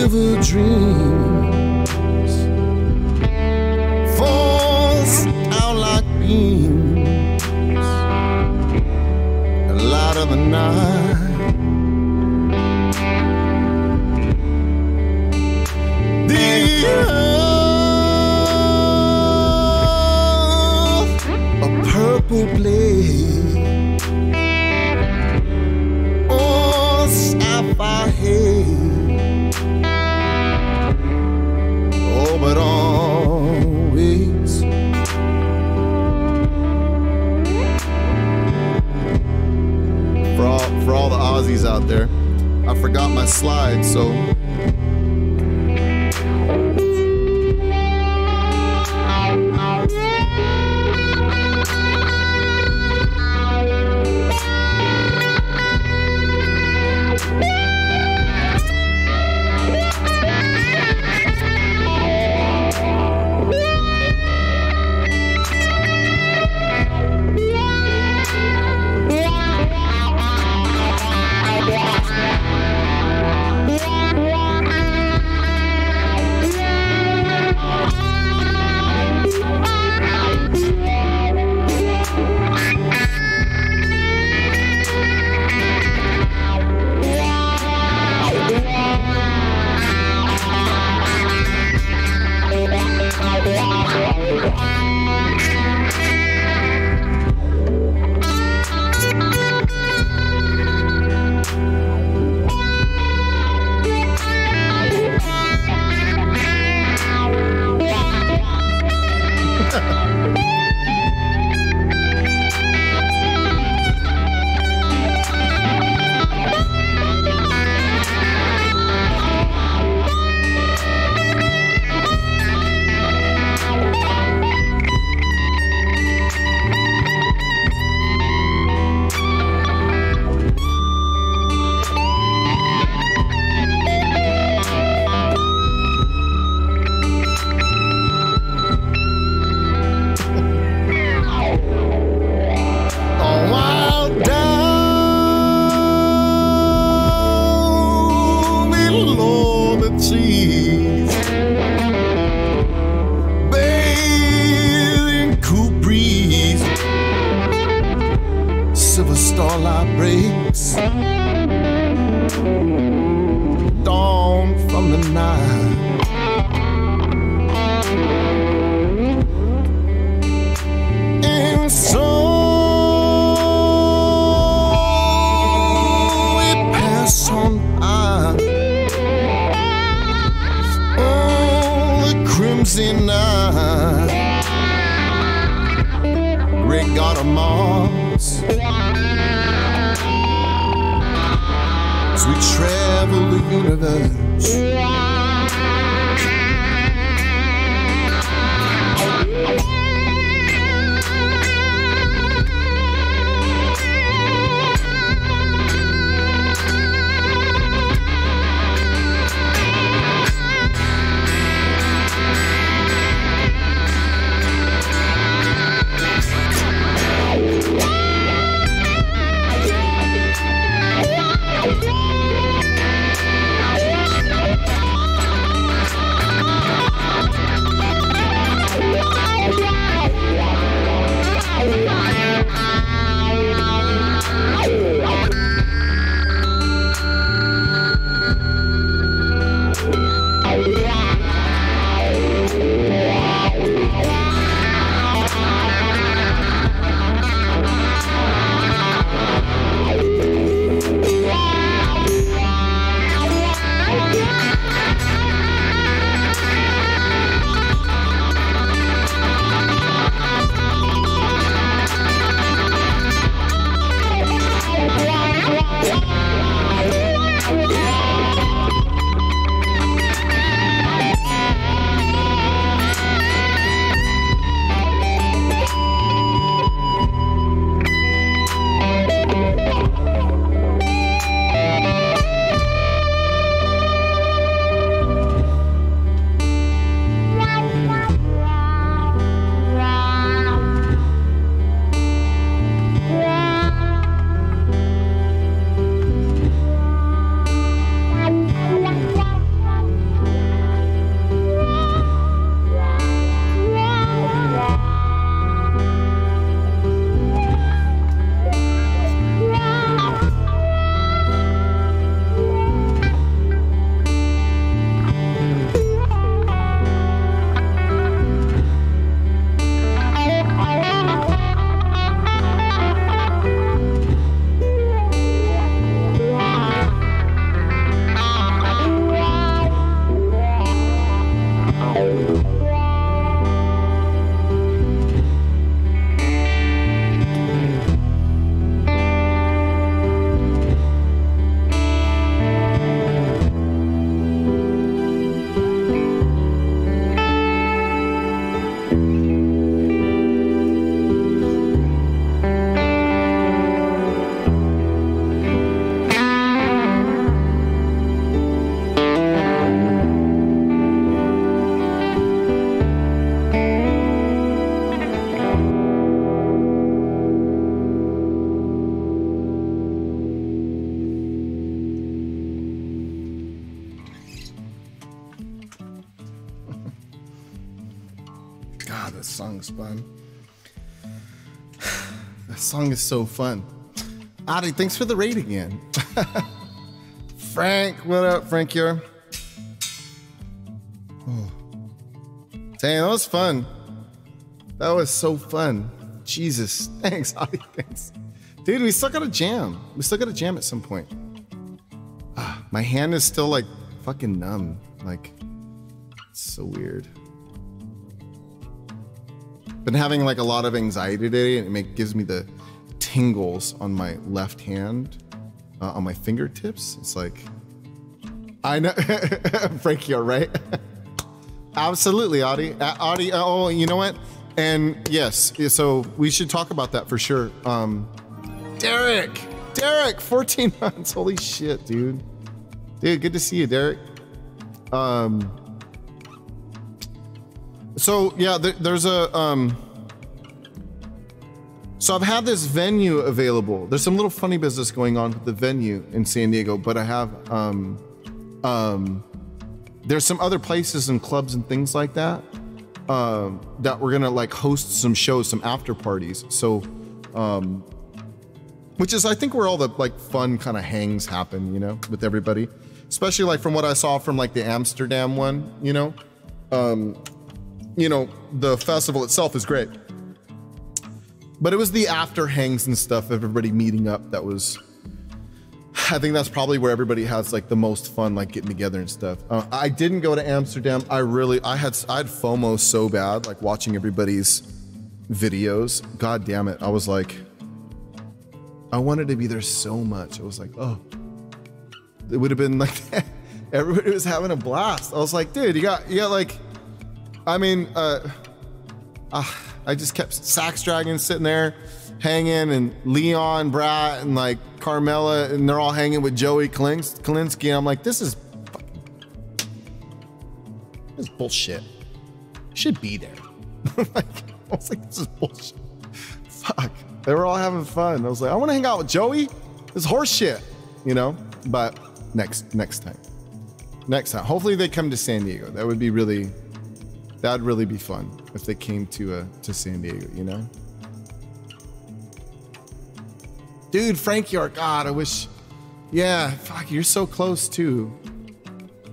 vivid dreams falls out like beams, the light of the night. The earth, a purple blaze, oh, sapphire haze, oh, but always for all the Aussies out there, I forgot my slide, so starlight breaks, dawn from the night. And so we pass on by, oh, the crimson night, great God of Mars. As we travel the universe, song's fun. That song is so fun. Adi, thanks for the raid again. Frank, what up, Frank here? Oh. Dang, that was fun. That was so fun. Jesus, thanks, Adi, thanks. Dude, we still gotta jam. We still gotta jam at some point. My hand is still like fucking numb. Like, it's so weird. Been having like a lot of anxiety today, and it gives me the tingles on my left hand, on my fingertips. It's like, I know, Frankie, all right? Absolutely, Audie. Audie, oh, you know what? And yes, so we should talk about that for sure. Derek, 14 months. Holy shit, dude. Dude, good to see you, Derek. So yeah, there's a, so I've had this venue available. There's some little funny business going on with the venue in San Diego, but I have, there's some other places and clubs and things like that, that we're gonna like host some shows, some after parties. So, which is, I think, where all the like fun kind of hangs happen, you know, with everybody, especially like from what I saw from like the Amsterdam one, you know, the festival itself is great, but it was the after hangs and stuff, everybody meeting up. That was, I think that's probably where everybody has like the most fun, like getting together and stuff. I didn't go to Amsterdam. I had FOMO so bad, like watching everybody's videos. God damn it. I was like, I wanted to be there so much. I was like, oh, it would have been like, everybody was having a blast. I was like, dude, you got like, I mean, I just kept Sax Dragon sitting there hanging, and Leon, Brat, and like Carmela, and they're all hanging with Joey Kalinsky. And I'm like, this is bullshit. Should be there. Like, I was like, this is bullshit. Fuck. They were all having fun. I was like, I want to hang out with Joey. This is horse shit, you know? But next time. Hopefully they come to San Diego. That'd really be fun if they came to San Diego, you know? Dude, Frank York, God, I wish, yeah, fuck, you're so close too.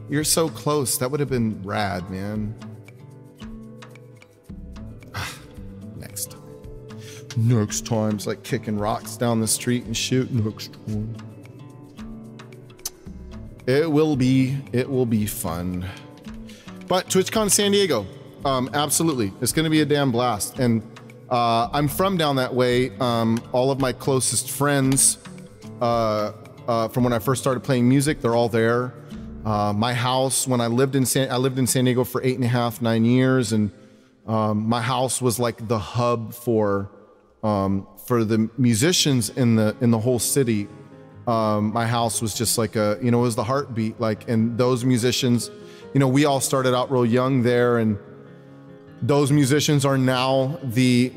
You're so close. That would have been rad, man. Next time. It's like kicking rocks down the street and shooting. Next time. It will be fun. But TwitchCon San Diego, absolutely. It's gonna be a damn blast. And I'm from down that way. All of my closest friends from when I first started playing music, they're all there. My house, when I lived in San Diego for 8.5, 9 years, and my house was like the hub for the musicians in the whole city. My house was just like it was the heartbeat, like, and those musicians, we all started out real young there, and those musicians are now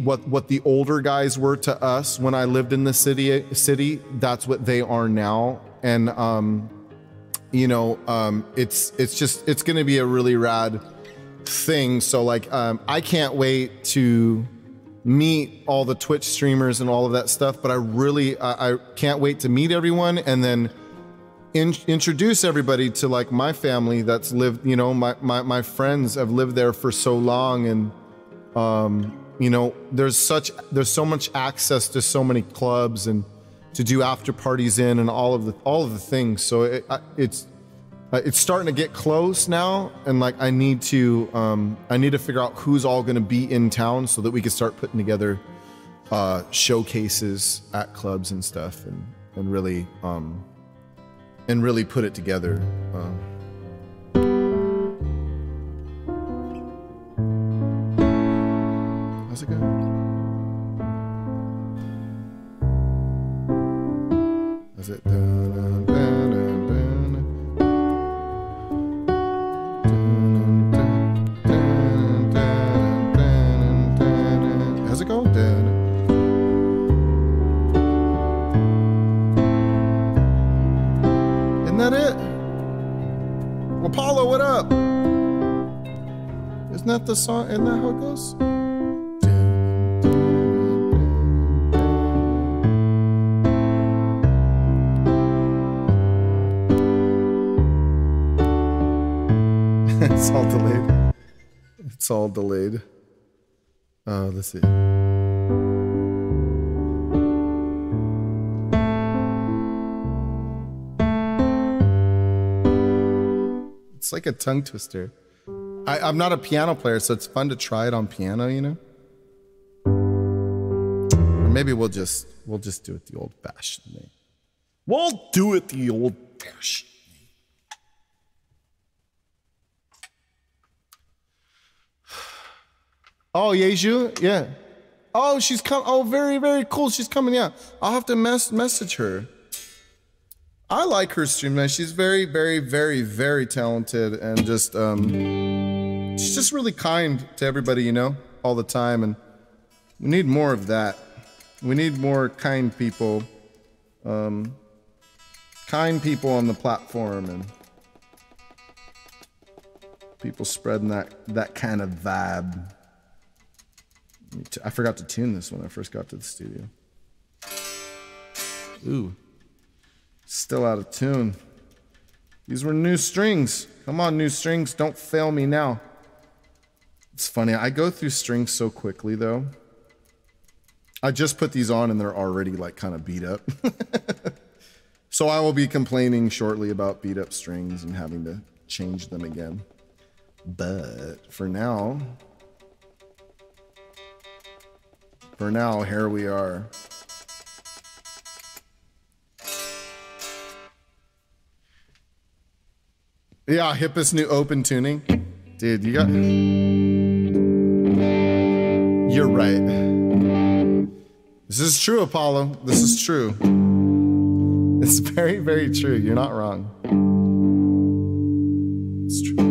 what the older guys were to us when I lived in the city. That's what they are now. And it's gonna be a really rad thing. So like I can't wait to meet all the Twitch streamers and all of that stuff, but I can't wait to meet everyone, and then introduce everybody to like my family that's lived, my friends have lived there for so long, and there's so much access to so many clubs and to do after parties in, and all of the things. So it's starting to get close now, and like I need to figure out who's all going to be in town so that we can start putting together showcases at clubs and stuff, and really put it together. How's it going? How's it? How's it going? Isn't that it? Apollo, what up? Isn't that the song? Isn't that how it goes? It's all delayed. It's all delayed. Let's see. It's like a tongue twister. I'm not a piano player, so it's fun to try it on piano, you know? Or maybe we'll just do it the old-fashioned way. We'll do it the old-fashioned way. Oh, Yeju? Yeah. Oh, she's come. Oh, very, very cool. She's coming. Yeah. I'll have to message her. I like her stream, man. She's very, very, very, very talented and just, she's just really kind to everybody, you know, all the time. And we need more of that. We need more kind people on the platform and people spreading that kind of vibe. I forgot to tune this when I first got to the studio. Ooh. Still out of tune. These were new strings. Come on, new strings. Don't fail me now. It's funny. I go through strings so quickly, though. I just put these on and they're already like kind of beat up. So I will be complaining shortly about beat up strings and having to change them again. But for now, here we are. Yeah, hippest new open tuning. Dude, you got... You're right. This is true, Apollo. This is true. It's very, very true. You're not wrong. It's true.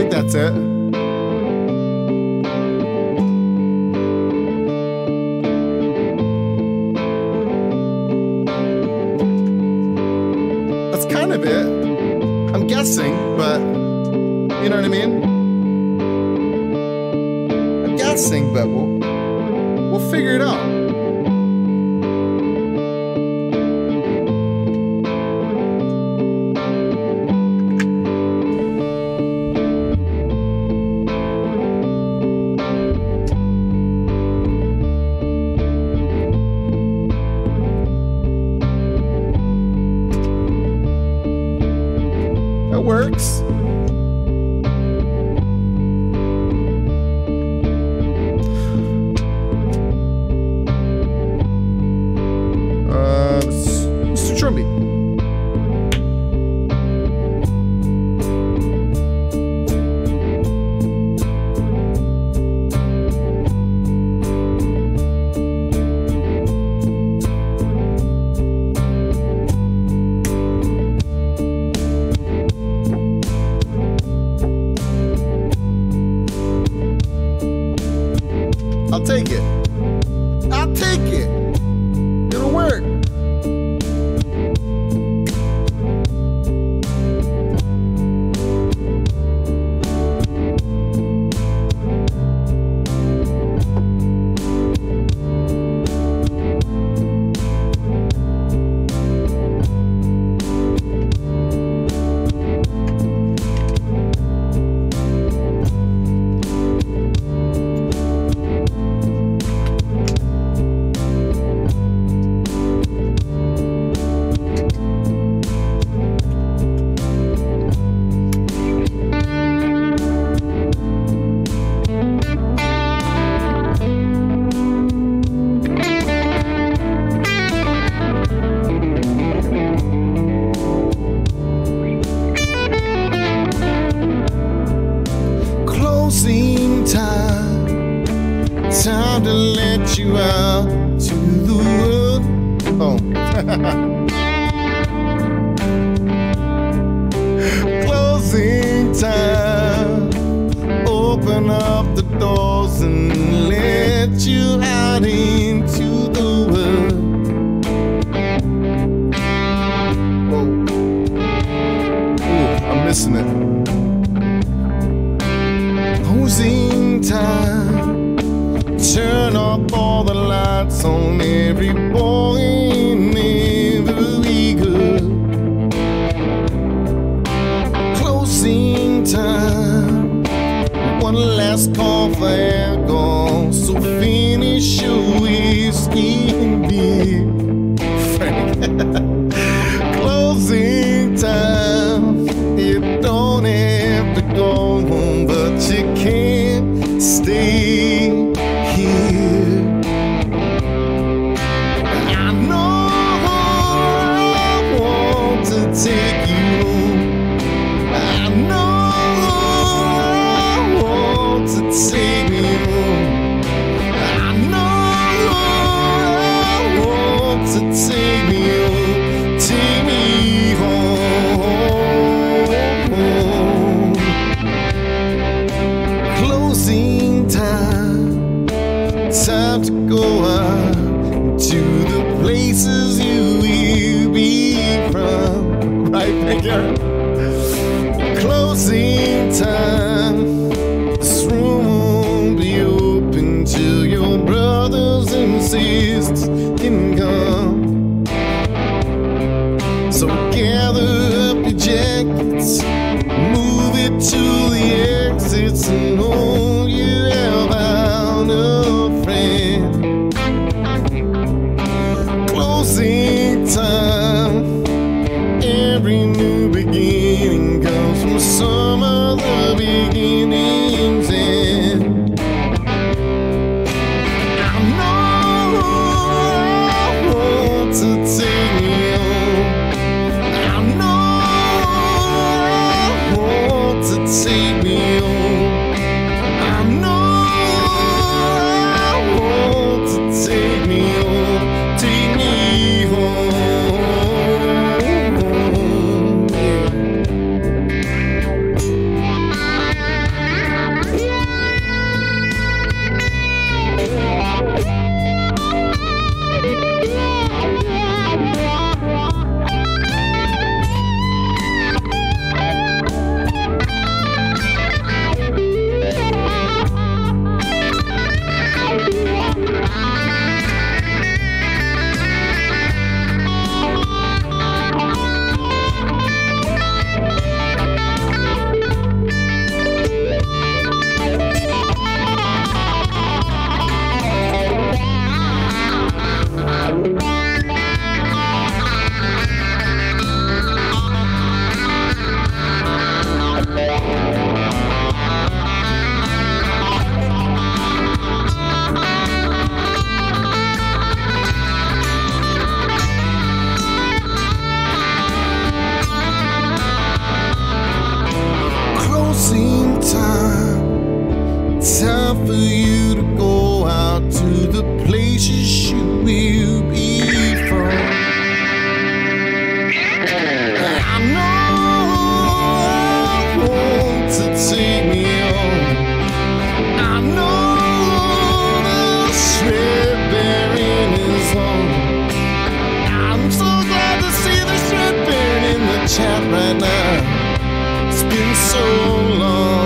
That's it. That's kind of it. I'm guessing, but you know what I mean? I'm guessing, but we'll figure it out. Works. Let's do drum beat. I'll take it. I'll take it. It'll work. Closing time. Open up the doors and let you out into the world. Missing it. Closing time. Turn off all the lights on every boy and every girl. Closing time. One last call for alcohol. So finish your whiskey and beer. Frank. Closing time. You don't have to go home, but you can't stay here. I know I want to take you home. I know I want to take me home. I know I want to take me home. Take me home. Closing time. Time to go out to the places you will be from. Right, Baker? Closing time. This room won't be open till your brothers and sisters can come. So gather up your jackets, move it to the exits, and know you have found a friend. Closing time. Every new beginning comes from some of the beginning's end. I know I want to take me home. I know I want to take me home. I know I want to take me home. Take me home. Closing time. Time for you to go out to the places you will be from. I know I want to take me home. I know the shred bearing is home. I'm so glad to see the shred bearing in the chat right now. It's been so long.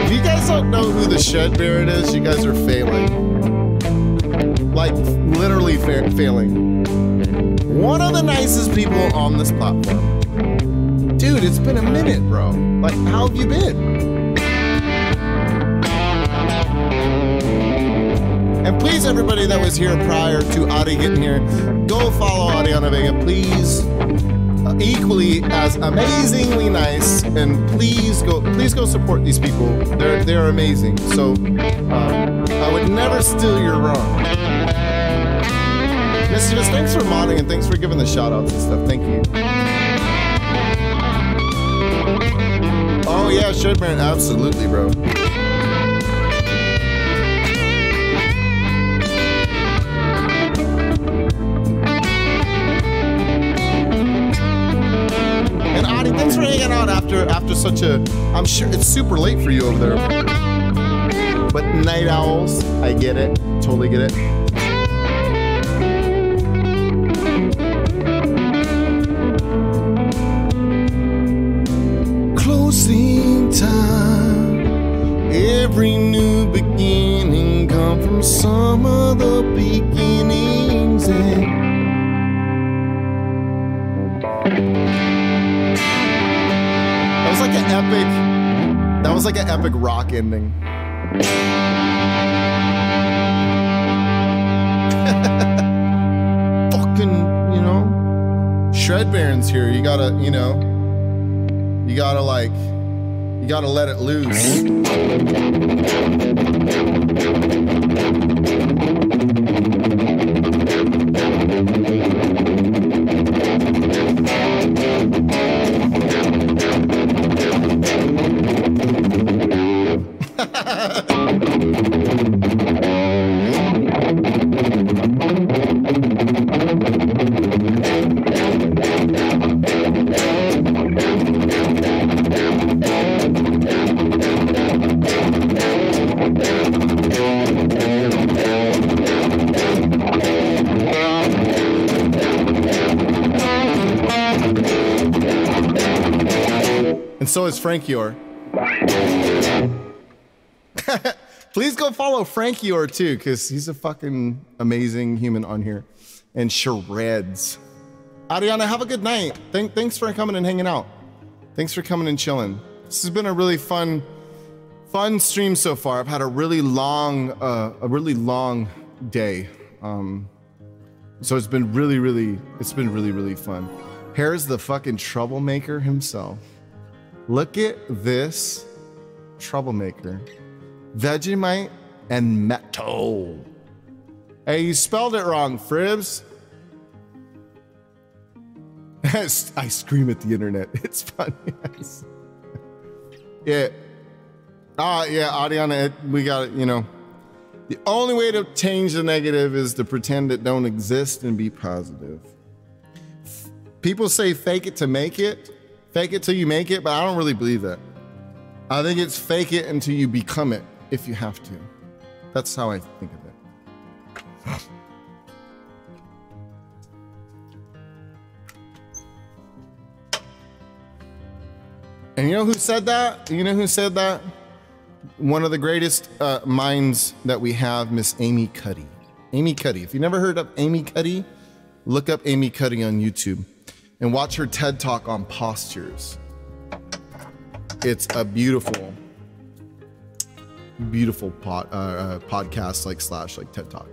If you guys don't know who the Shed Baron is, you guys are failing. Like, literally failing. One of the nicest people on this platform. Dude, it's been a minute, bro. Like, how have you been? And please, everybody that was here prior to Adi getting here, go follow Adiana Vega, please. Equally as amazingly nice, and please go support these people. They're amazing. So I would never steal your run. Mischievous, thanks for modding and thanks for giving the shout outs and stuff. Thank you. Oh yeah, Shedman, absolutely, bro. after such a, I'm sure it's super late for you over there. But night owls, I get it. Totally get it. Closing time. Every new beginning come from some of the beginnings. That was like an epic rock ending. Fucking, you know, Shred Baron's here. You gotta, you know, you gotta let it loose. And so is Frankior. Please go follow Frankior too, because he's a fucking amazing human on here. And shreds. Ariana, have a good night. Thanks for coming and hanging out. Thanks for coming and chilling. This has been a really fun stream so far. I've had a really long day. So it's been really fun. Here's the fucking troublemaker himself. Look at this troublemaker. Vegemite and Metal. Hey, you spelled it wrong, Fribs. I scream at the internet. It's funny. Yeah. Yeah, Ariana, we got it, you know. The only way to change the negative is to pretend it don't exist and be positive. People say fake it to make it. Fake it till you make it, but I don't really believe that. I think it's fake it until you become it, if you have to. That's how I think of it. And you know who said that? You know who said that? One of the greatest minds that we have, Miss Amy Cuddy. Amy Cuddy. If you never heard of Amy Cuddy, look up Amy Cuddy on YouTube and watch her TED Talk on postures. It's a beautiful podcast like TED Talk.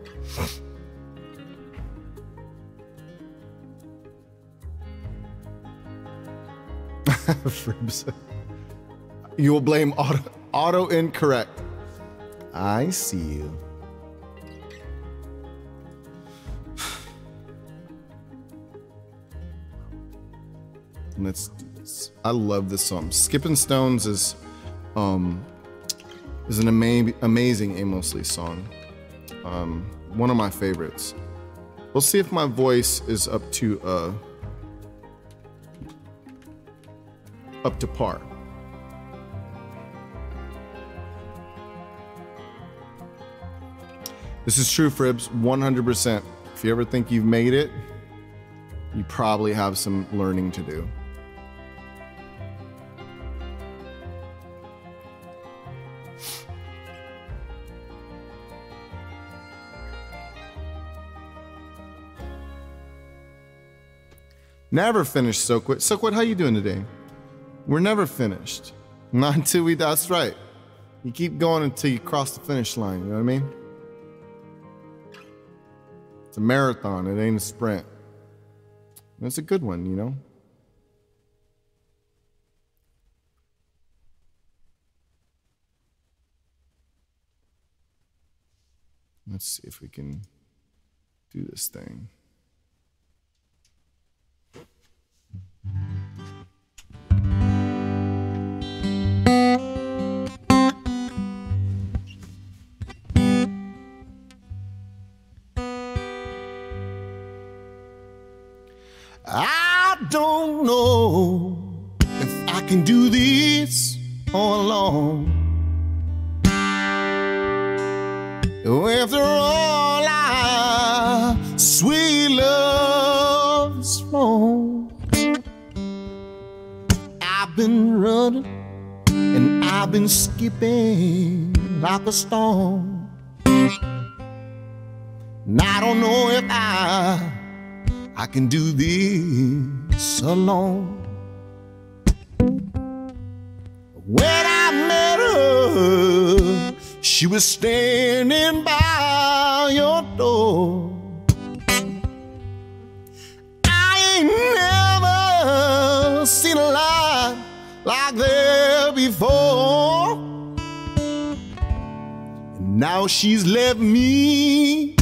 You will blame auto incorrect. I see you. Let's do this. I love this song. Skipping Stones is an amazing Amos Lee song. One of my favorites. We'll see if my voice is up to par. This is true, Fribs, 100%. If you ever think you've made it, you probably have some learning to do. Never finished, Soquit. Soquit, how you doing today? We're never finished. Not until we, that's right. You keep going until you cross the finish line, you know what I mean? It's a marathon, it ain't a sprint. And it's a good one, you know? Let's see if we can do this thing. I don't know if I can do this all alone. After all, our sweet love is wrong. I've been running and I've been skipping like a stone. And I don't know if I can do this alone. When I met her, she was standing by your door. I ain't never seen a light like there before. And now she's left me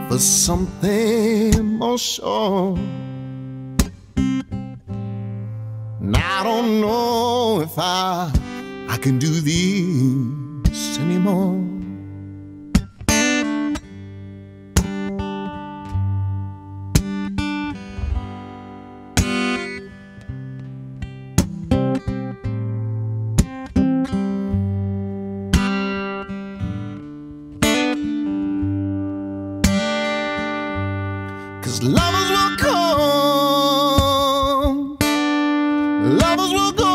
for something more sure. And I don't know if I can do this anymore. Cause lovers will come, lovers will go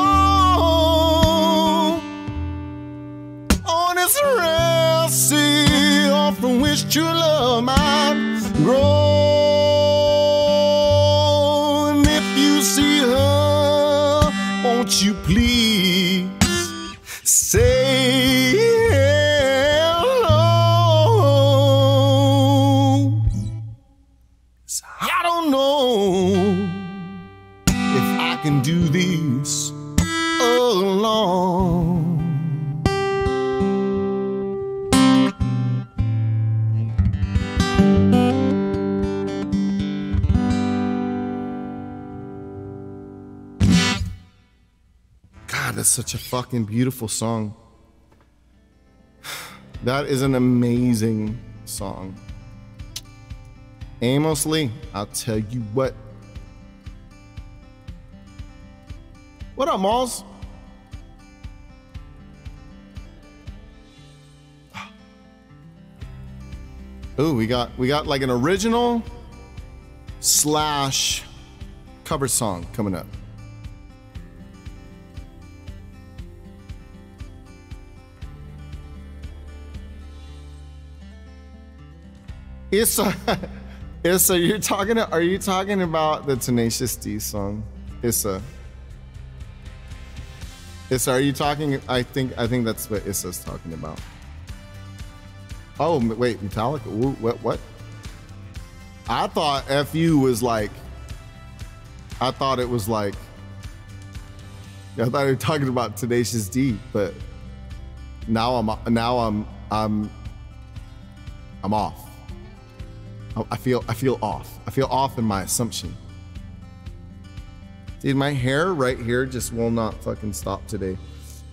on this rare sea, off from which true love might grow. And if you see her, won't you please say hello? 'Cause I don't know if I can do this alone. God, that's such a fucking beautiful song. That is an amazing song. Amos Lee, I'll tell you what. What up, Malls? Ooh, we got like an original slash cover song coming up. Issa, Issa, are you talking about the Tenacious D song? Issa, are you talking? I think that's what Issa's talking about. Oh wait, Metallica. What? I thought FU was like. I thought it was like. I thought you were talking about Tenacious D, but now I'm off. I feel off. I feel off in my assumption. Dude, my hair right here just will not fucking stop today.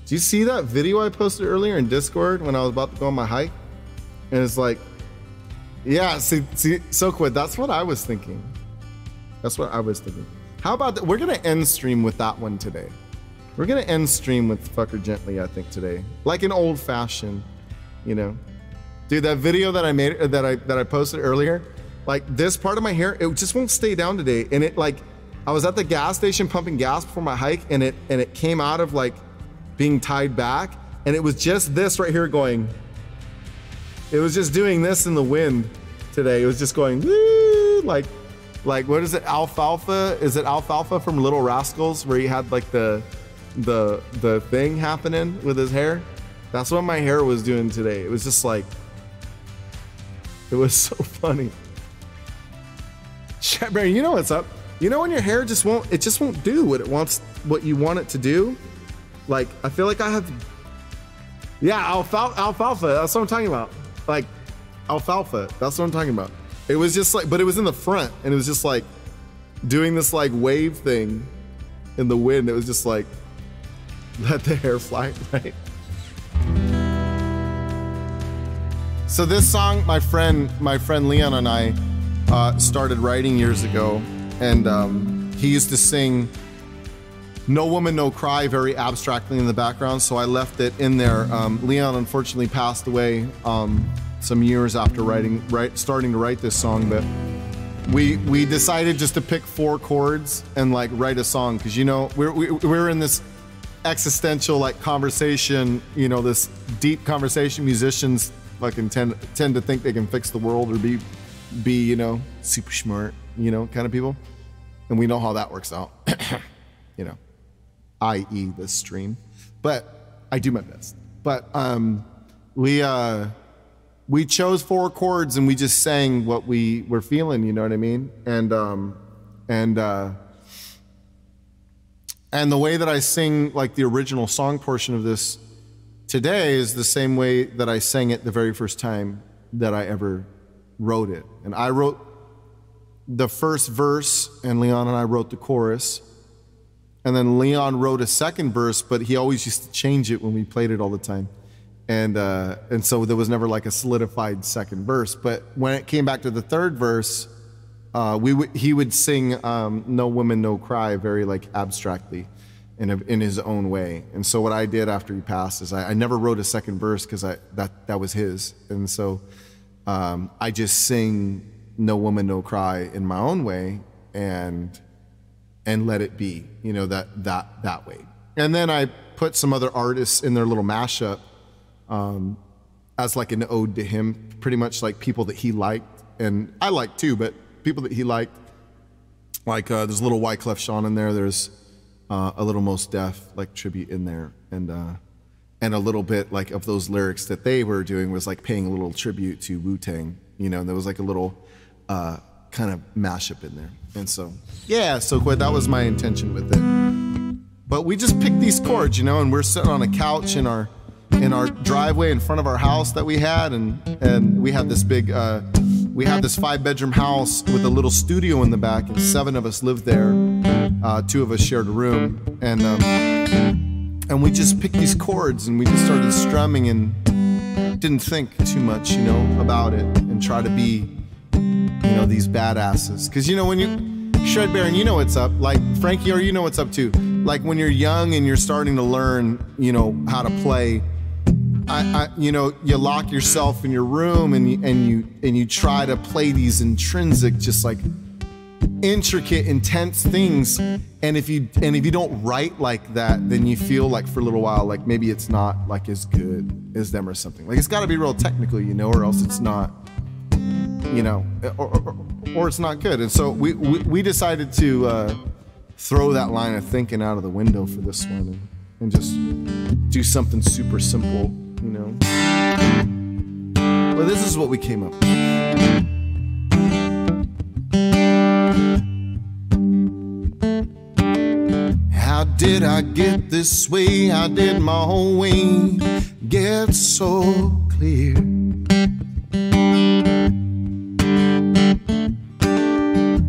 Do you see that video I posted earlier in Discord when I was about to go on my hike? And it's like, yeah, see, so quit. That's what I was thinking. That's what I was thinking. How about that? We're gonna end stream with that one today. We're gonna end stream with Fuck Her Gently, I think, today. Like an old fashioned, you know. Dude, that video that I made, that I posted earlier, like this part of my hair, it just won't stay down today. And it like, I was at the gas station pumping gas before my hike, and it came out of like being tied back, and it was just this right here going. It was just doing this in the wind today. It was just going woo, like what is it? Alfalfa? Is it Alfalfa from Little Rascals, where he had like the thing happening with his hair? That's what my hair was doing today. It was just like. It was so funny. Chatberry, you know what's up? You know when your hair just won't do what you want it to do? Like, I feel like I have, yeah, alfalfa, that's what I'm talking about. Like, alfalfa, that's what I'm talking about. It was just like, but it was in the front, and it was just like, doing this like wave thing in the wind. It was just like, let the hair fly, right? So this song, my friend Leon and I started writing years ago, and he used to sing No Woman, No Cry very abstractly in the background, so I left it in there. Leon unfortunately passed away some years after starting to write this song, but we decided just to pick 4 chords and like write a song, because you know we're in this existential like conversation, you know, this deep conversation. Musicians fucking tend to think they can fix the world or be you know, super smart, you know, kind of people, and we know how that works out. You know, i.e. this stream, but I do my best. But we chose 4 chords and we just sang what we were feeling, you know what I mean? And the way that I sing like the original song portion of this today is the same way that I sang it the very first time that I ever wrote it. And I wrote the first verse and Leon and I wrote the chorus. And then Leon wrote a second verse, but he always used to change it when we played it all the time. And so there was never like a solidified second verse. But when it came back to the third verse, he would sing No Woman, No Cry very like abstractly in his own way. And so what I did after he passed is I never wrote a second verse because that was his. And so I just sing No Woman, No Cry in my own way and let it be, you know, that way. And then I put some other artists in their little mashup as like an ode to him, pretty much like people that he liked, and I liked too, but people that he liked. Like there's a little Wyclef Jean in there. There's a little Mos Def like tribute in there, and a little bit like of those lyrics that they were doing was like paying a little tribute to Wu-Tang, you know. And there was like a little kind of mashup in there. And so, yeah, so that was my intention with it. But we just picked these chords, you know, and we're sitting on a couch in our driveway in front of our house that we had, and we had this big, we had this 5-bedroom house with a little studio in the back, and 7 of us lived there. 2 of us shared a room, and we just picked these chords and we just started strumming and didn't think too much, you know, about it, and try to be, you know, these badasses. Because, you know, when you, Shred Baron, you know what's up. Like, Frankie, or you know what's up too. Like, when you're young and you're starting to learn, you know, how to play, you know, you lock yourself in your room and you try to play these intrinsic, just like intricate, intense things. And if you don't write like that, then you feel like for a little while, like maybe it's not like as good as them or something. Like, it's got to be real technical, you know, or else it's not, you know, or it's not good. And so we decided to throw that line of thinking out of the window for this one and just do something super simple, you know. Well, this is what we came up with. How did I get this way? How did my whole way get so clear?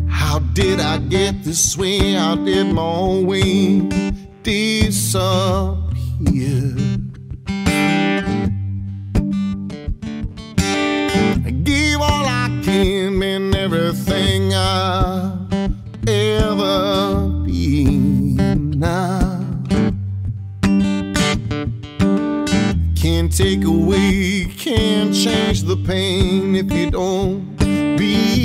How did I get this way? How did my whole way disappear? I gave all I can and everything I've ever been now. Can't take away, can't change the pain if you don't believe.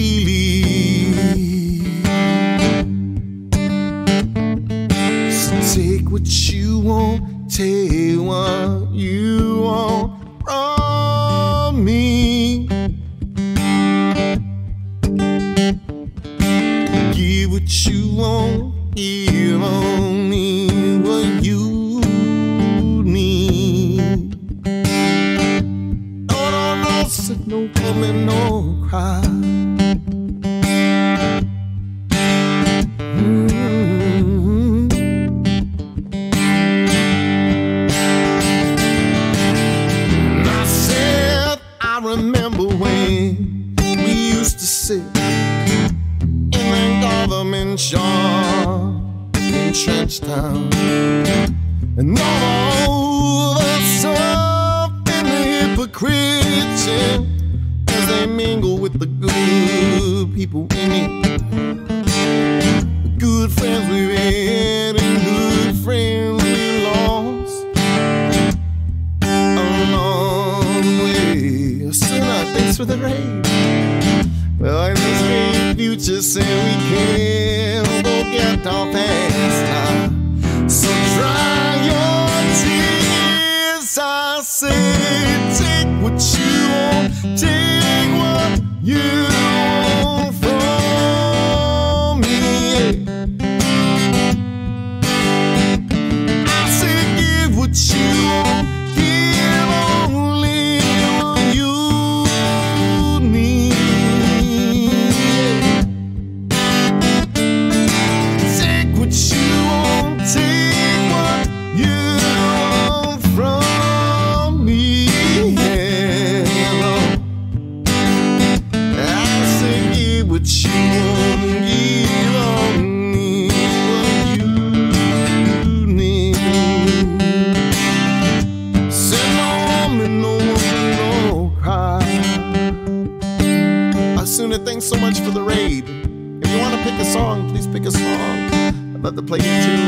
So take what you want, take what you want from me. Give what you want, give only what you need. No, no, no, said no woman, no cry. I said, I remember when we used to sit in the government yard in Trenchtown, and all the soft and the hypocrites, as they mingle with the good people in it, the good friends we've had and good for the rain. Well, in this great future, say we can forget our past now. So dry your tears, I say, take what you want, take what you want from me. I say, give what you want, give only what you need. Take what you want, take what you want from me. I say, give what you want, give only what you need. Say no woman, no woman, no cry. I Asuna, thanks so much for the raid. If you want to pick a song, please pick a song. I'd love to play it too.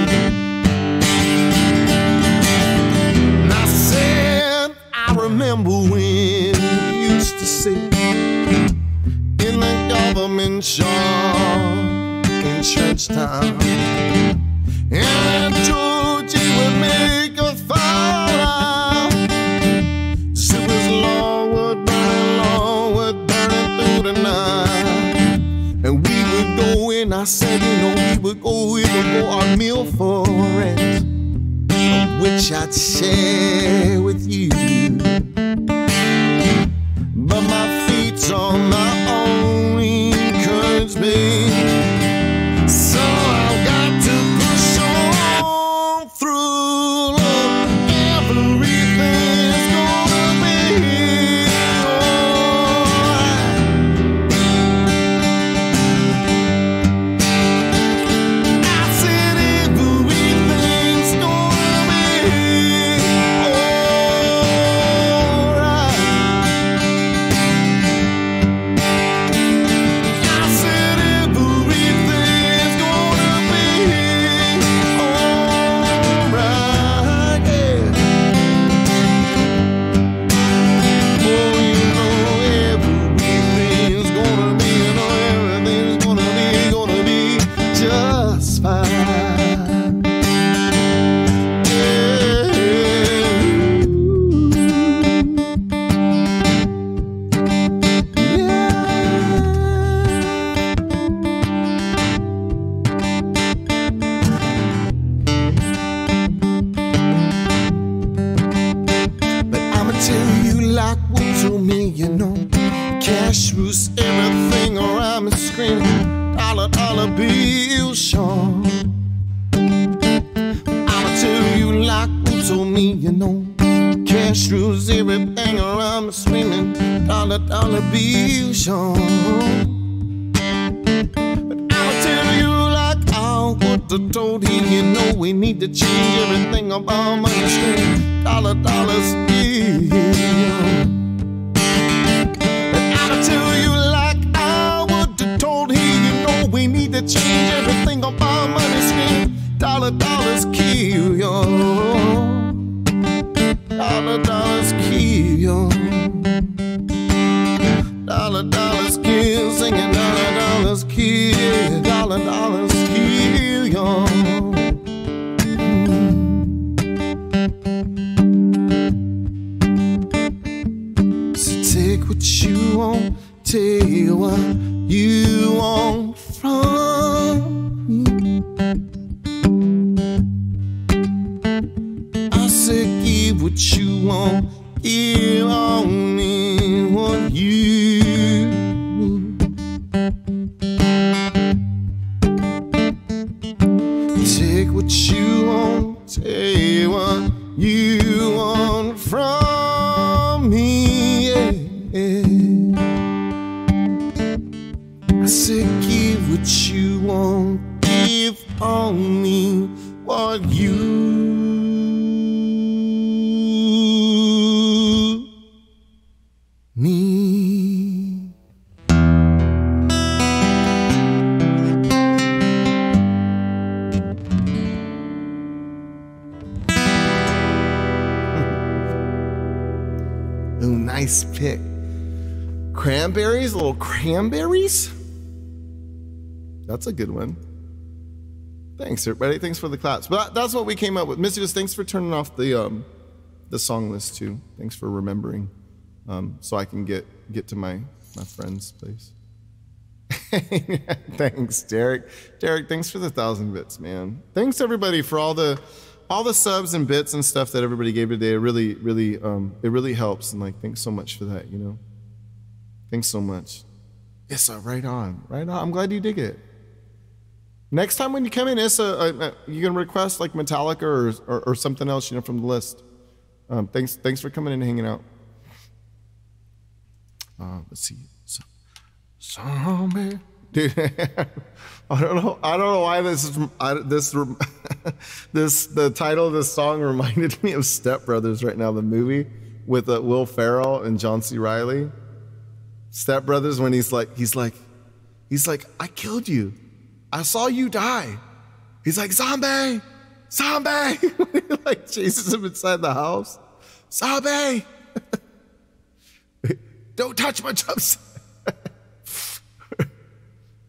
And I said, I remember when we used to sit in the government shop in church town, and I told you would make a fire. Super's law would burn through the night, and we would go in. I said, you know, we would go our meal for it, which I'd share with you. But my feet's on my own encouragement, so I've got to push on through. Lord, everything's gonna be alright. I said everything's gonna be alright. I said everything's gonna be alright, yeah. Oh, you know everything's gonna be, you know everything's gonna be just fine. But I'ma tell you like what told me, you know, cash rules everything around me, screaming dollar, dollar bill, Sean. I'ma tell you like what told me, you know, cash rules everything around me, screaming dollar, dollar bill, Sean. I'ma tell you like I would have told him, you know, we need to change everything about money, screaming dollar, dollars bill. I'ma tell you like I would have told him, you know, we need to change everything about money, scream dollar, dollars kill you. Dollar, dollars kill you. Dollar, dollars kill, singing dollar, dollars kill. Dollar, dollars kill you. So take what you want, take what you want from me. I said give what you want, give only what you need. Take what you want, take what you want from me, yeah, yeah. I said give what you want, give only what you need. Oh, nice pick. Cranberries, little cranberries. That's a good one. Thanks, everybody. Thanks for the claps. But that's what we came up with. Mischievous, thanks for turning off the song list too. Thanks for remembering, so I can get to my friend's place. Thanks, Derek. Derek, thanks for the 1,000 bits, man. Thanks everybody for all the subs and bits and stuff that everybody gave today. It really helps, and like, thanks so much for that. You know, thanks so much. Issa, right on. I'm glad you dig it. Next time when you come in, Issa, you can request like Metallica or something else, you know, from the list. Thanks for coming in and hanging out. Let's see. Zombie. Dude, I don't know why the title of this song reminded me of Step Brothers right now, the movie with Will Ferrell and John C. Reilly. Step Brothers, when he's like, I killed you. I saw you die. He's like, zombie. He like chases him inside the house. Zombie. Don't touch my chops.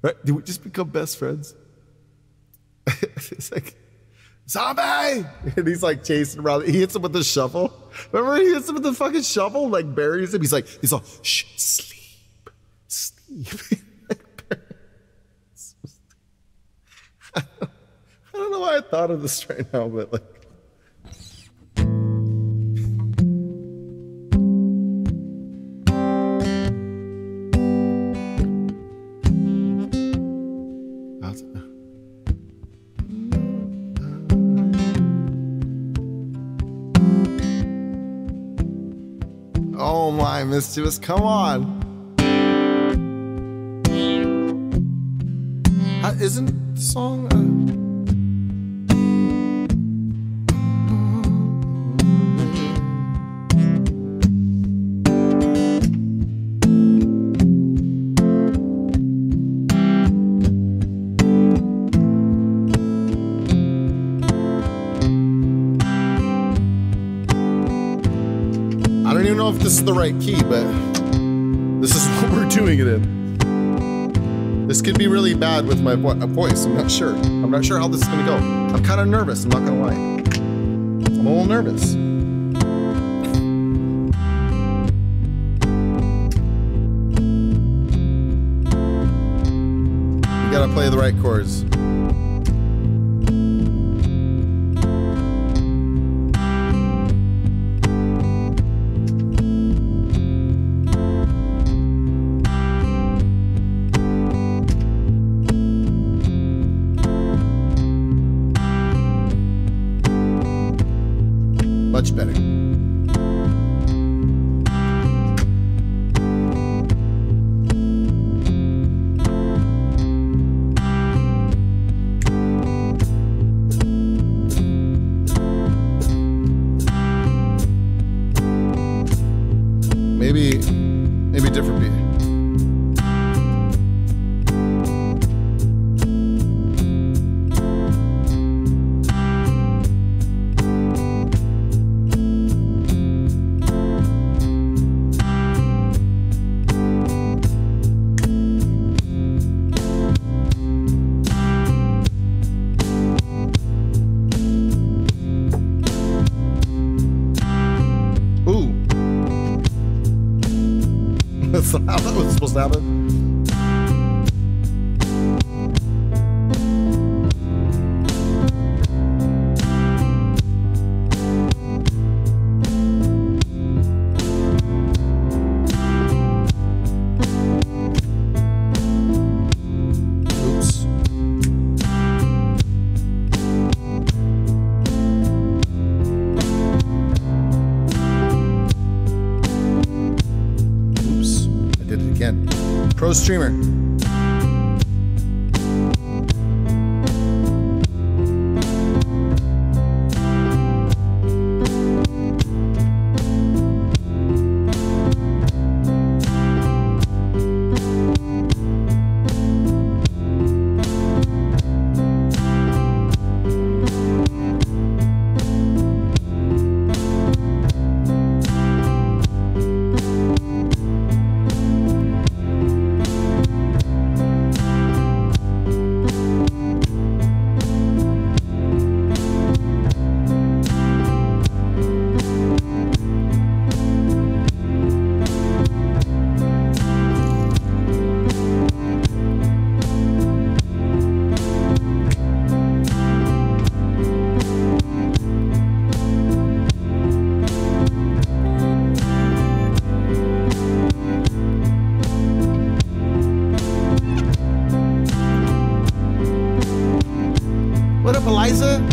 Right? Did we just become best friends? It's like, zombie! And he's like chasing around. He hits him with the shovel. Remember he hits him with the fucking shovel, like buries him. He's all, shh, sleep. I don't know why I thought of this right now, but like. Oh my, Mischievous, come on. Isn't the song... I don't even know if this is the right key, but this is what we're doing it in. This could be really bad with my voice. I'm not sure. I'm not sure how this is gonna go. I'm kind of nervous, I'm not gonna lie. I'm a little nervous. You gotta play the right chords. Much better. Maybe different beat. That's not how that was supposed to happen. Oops. Did it again. Pro streamer. up, Eliza?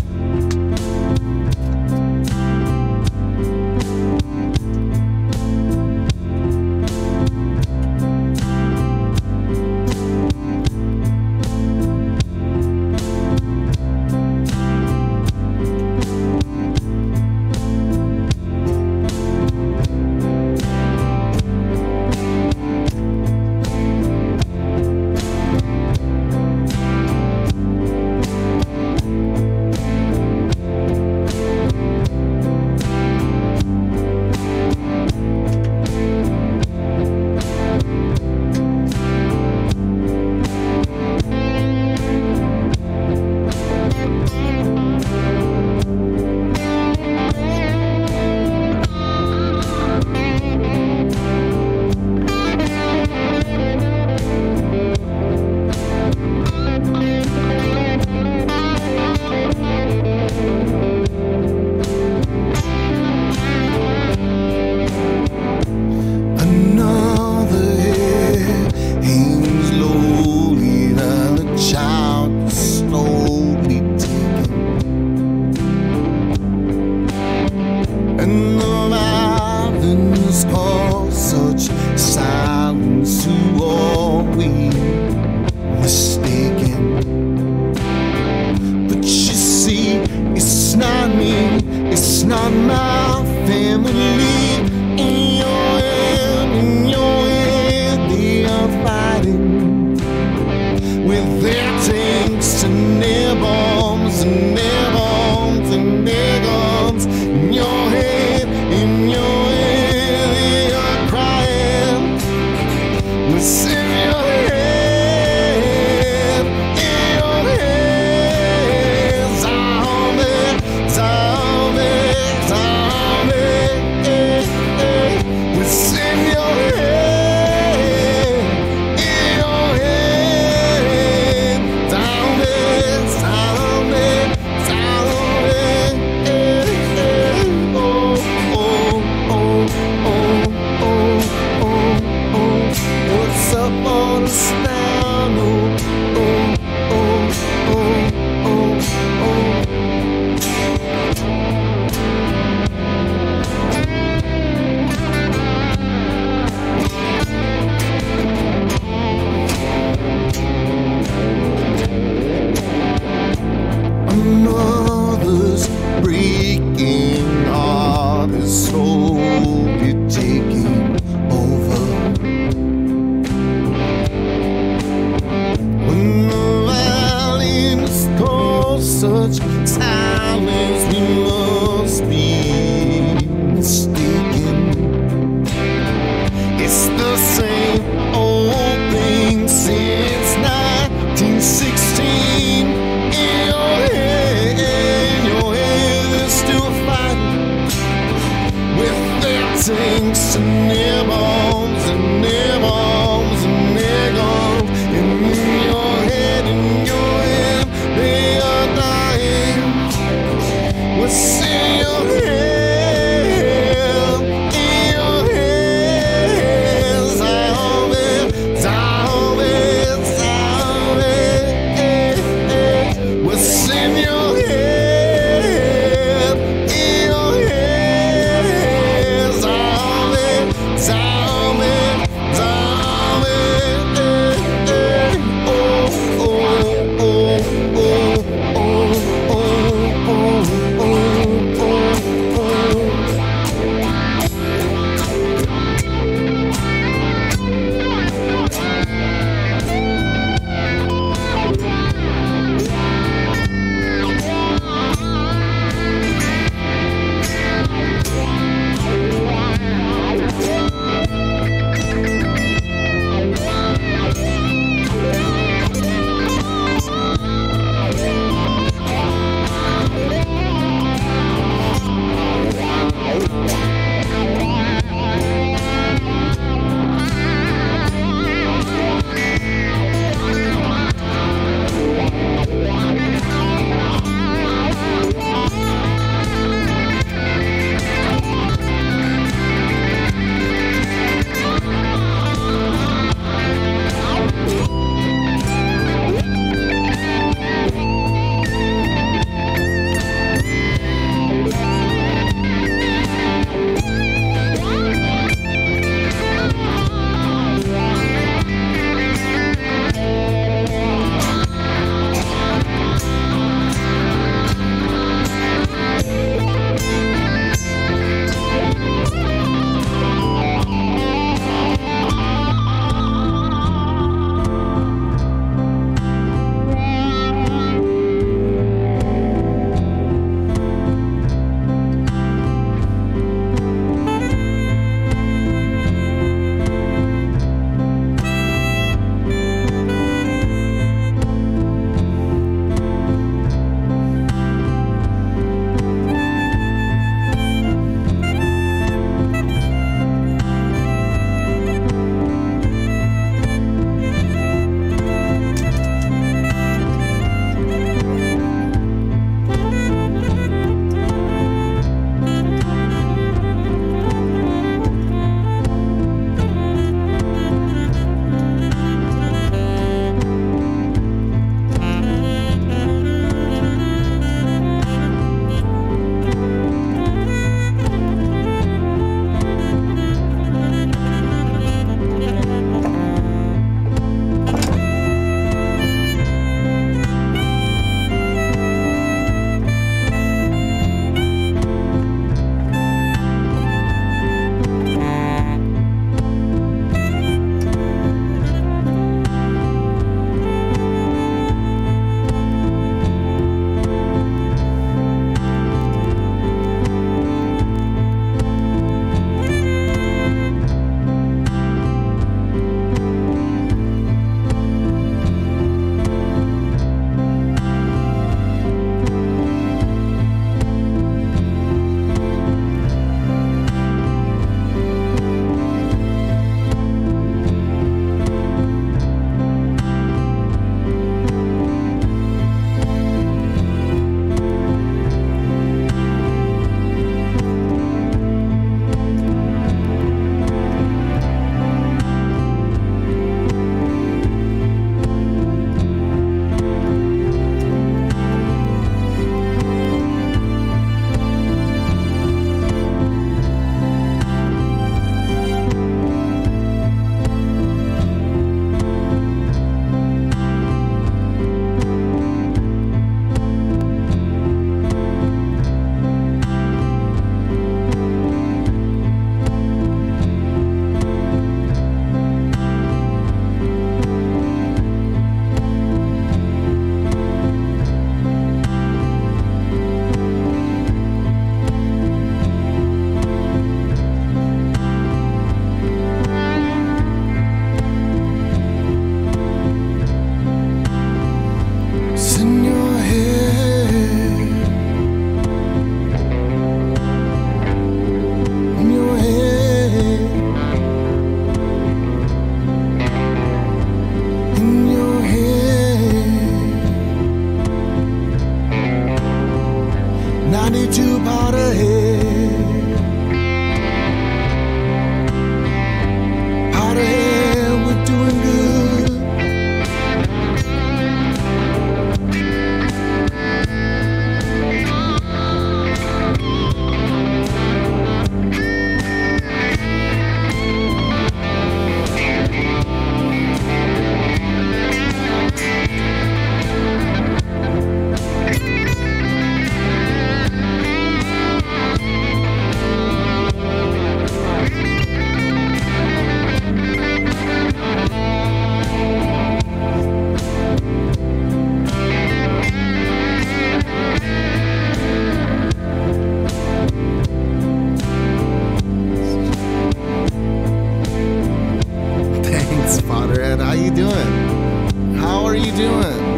How are you doing?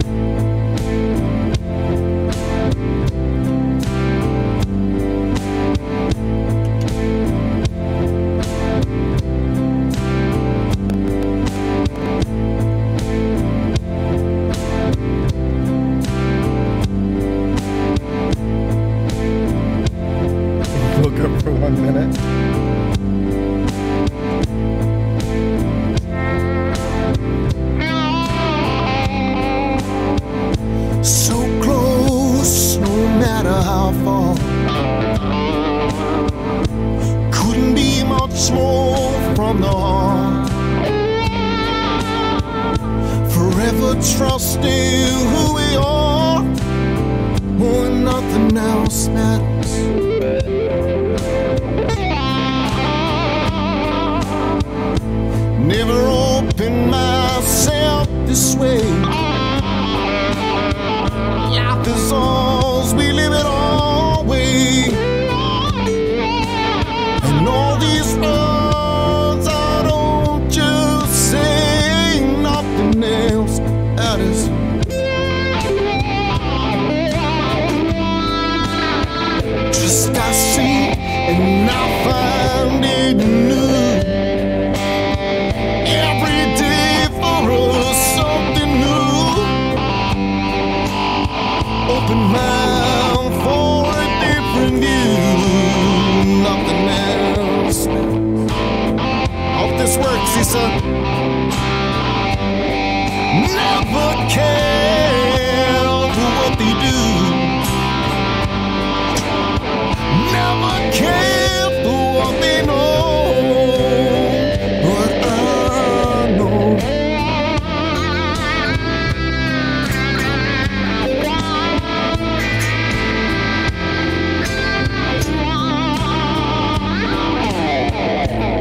Woke up for 1 minute. So close, no matter how far. Couldn't be much more from the heart. Forever trusting who we are, when nothing else matters. Never opened myself this way. Life is ours, we live it our way. And all these words I don't just say, nothing else matters. Just I see and I find it new. Every day for us something new. Open mind for a different view. Nothing else. Hope this works, Lisa. Never care for what they do. Never care for what they know. But I know.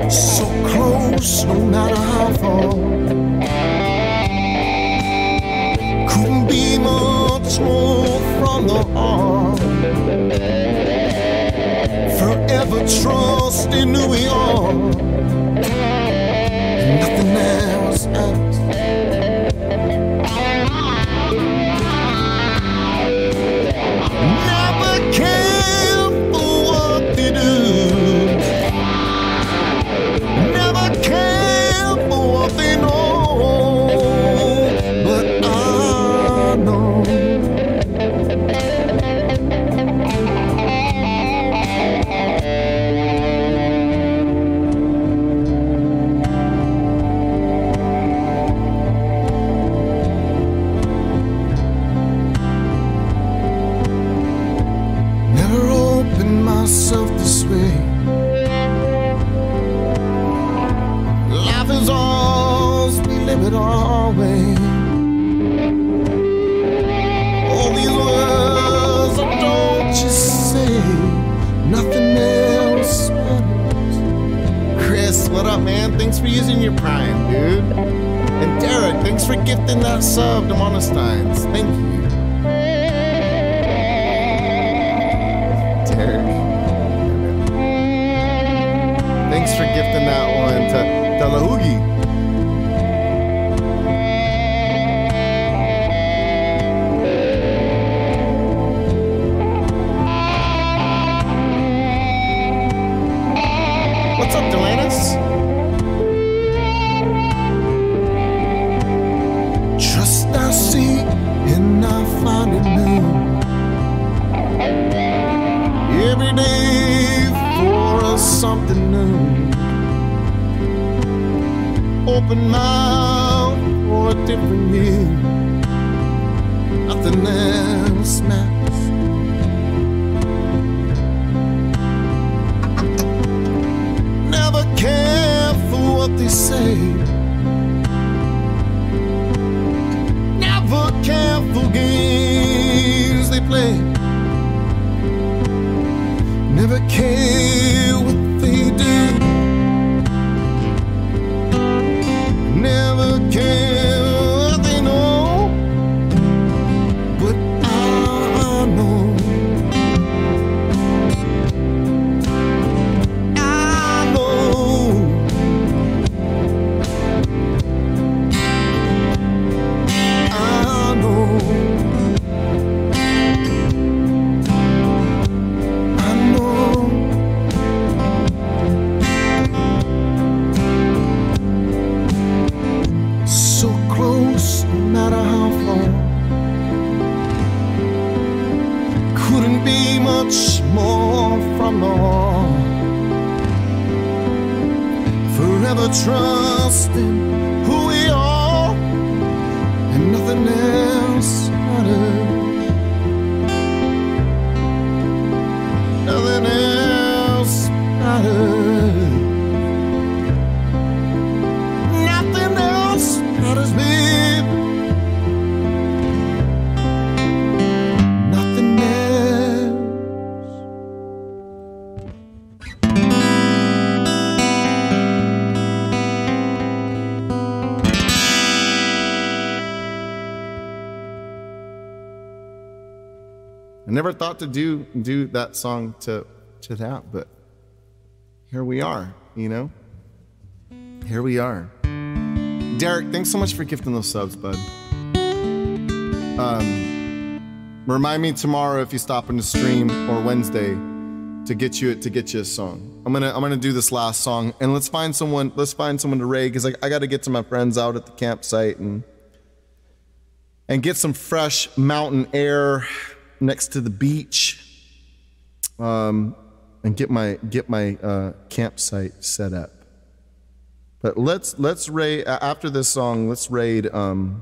So close, no matter how far. Couldn't be much more from the heart. Forever trusting who we are. Nothing else matters. Never care for what they do. Never care for what they know. But I know. Never opened myself this way. Life is ours, we live it our way. All these words I don't just say, nothing else matters. Chris, what up, man? Thanks for using your Prime, dude. And Derek, thanks for gifting that sub to Monostines. Thank you. Thanks for gifting that one to Lahoogie. What's up, Delanus? Trust I see and I find it new. Every day for us something new. Open mouth for a different view. Nothing else matters. Never care for what they say. Never care for games they play. Never care what they do. Never care what they know. But I know. I know. close, no matter how far. Couldn't be much more from the heart. Forever trusting who we are, and nothing else matters. Nothing else matters. Nothing else matters, babe. Nothing else. I never thought to do that song to that, but here we are, you know? Here we are. Derek, thanks so much for gifting those subs, bud. Remind me tomorrow if you stop in the stream or Wednesday to get you a song. I'm gonna do this last song, and let's find someone to raid, because I got to get to my friends out at the campsite and get some fresh mountain air next to the beach, and get my campsite set up. But let's raid after this song. Let's raid. Oh,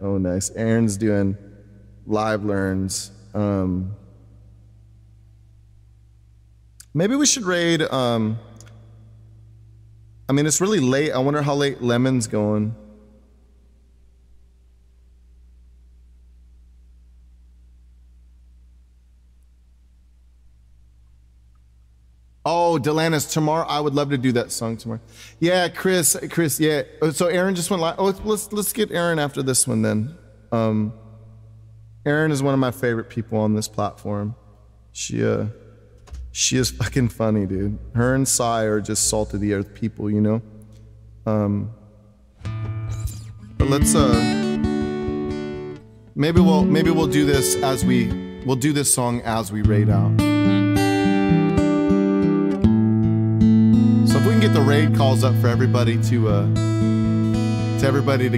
nice. Aaron's doing live learns. Maybe we should raid. I mean, it's really late. I wonder how late Lemon's going. Oh, Delanus, tomorrow. I would love to do that song tomorrow. Yeah, Chris, yeah. So Aaron just went live. Oh, let's get Aaron after this one then. Aaron is one of my favorite people on this platform. She is fucking funny, dude. Her and Sai are just salt of the earth people, you know. But let's maybe we'll do this as we'll do this song as we raid out. So if we can get the raid calls up for everybody to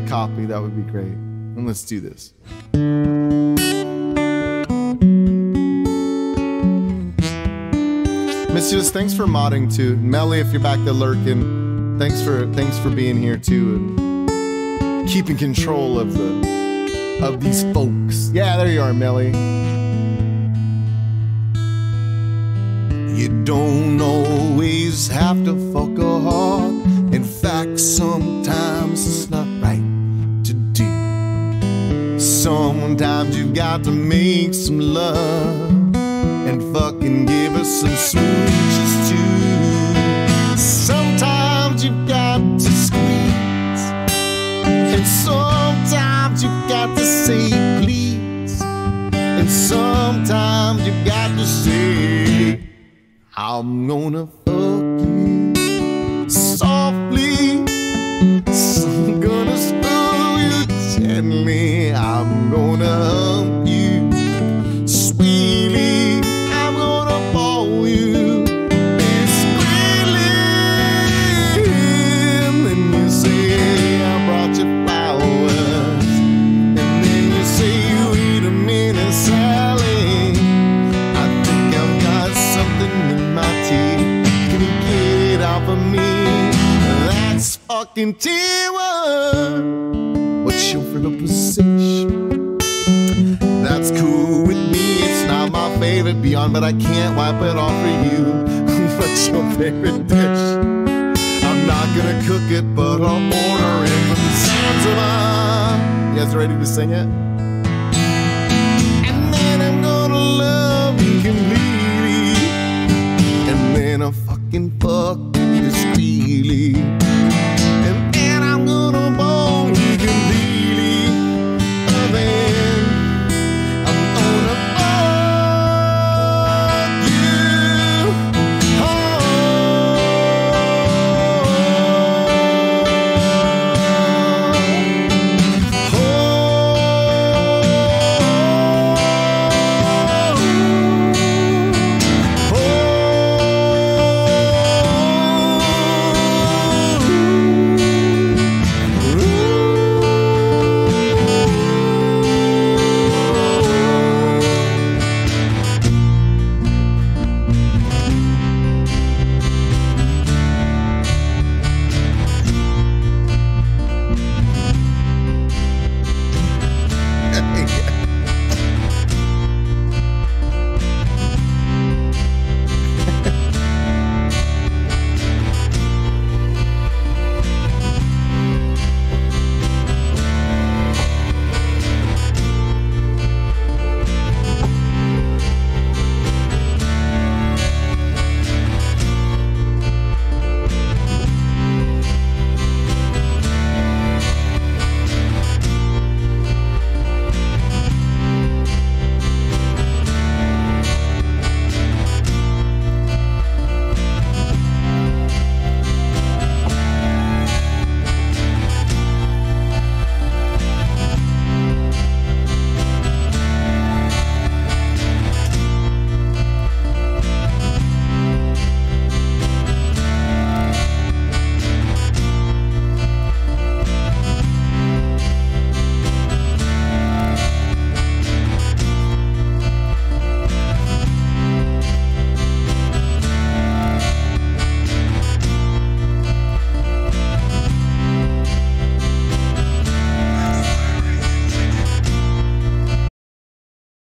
copy, that would be great. And let's do this. Mischievous, thanks for modding too. Melly, if you're back there lurking, thanks for being here too and keeping control of these folks. Yeah, there you are, Melly. You don't always have to fuck a heart. In fact, sometimes it's not right to do. Sometimes you've got to make some love and fucking give us some smooches too. Sometimes you've got to squeeze, and sometimes you've got to say please, and sometimes you've got to say I'm gonna fuck you softly, so I'm gonna spoil you gently, I'm gonna hump you sweetly, I'm gonna ball you discreetly. And then you say I brought you flowers, and then you say wait a minute, Sally, I think I've got something in my teeth. Can you get it out for me? That's fucking T1. What's your favorite position? That's cool with me. It's not my favorite beyond, but I can't wipe it off for you. What's your favorite dish? I'm not gonna cook it, but I'll order it from Zanzibar. You guys ready to sing it?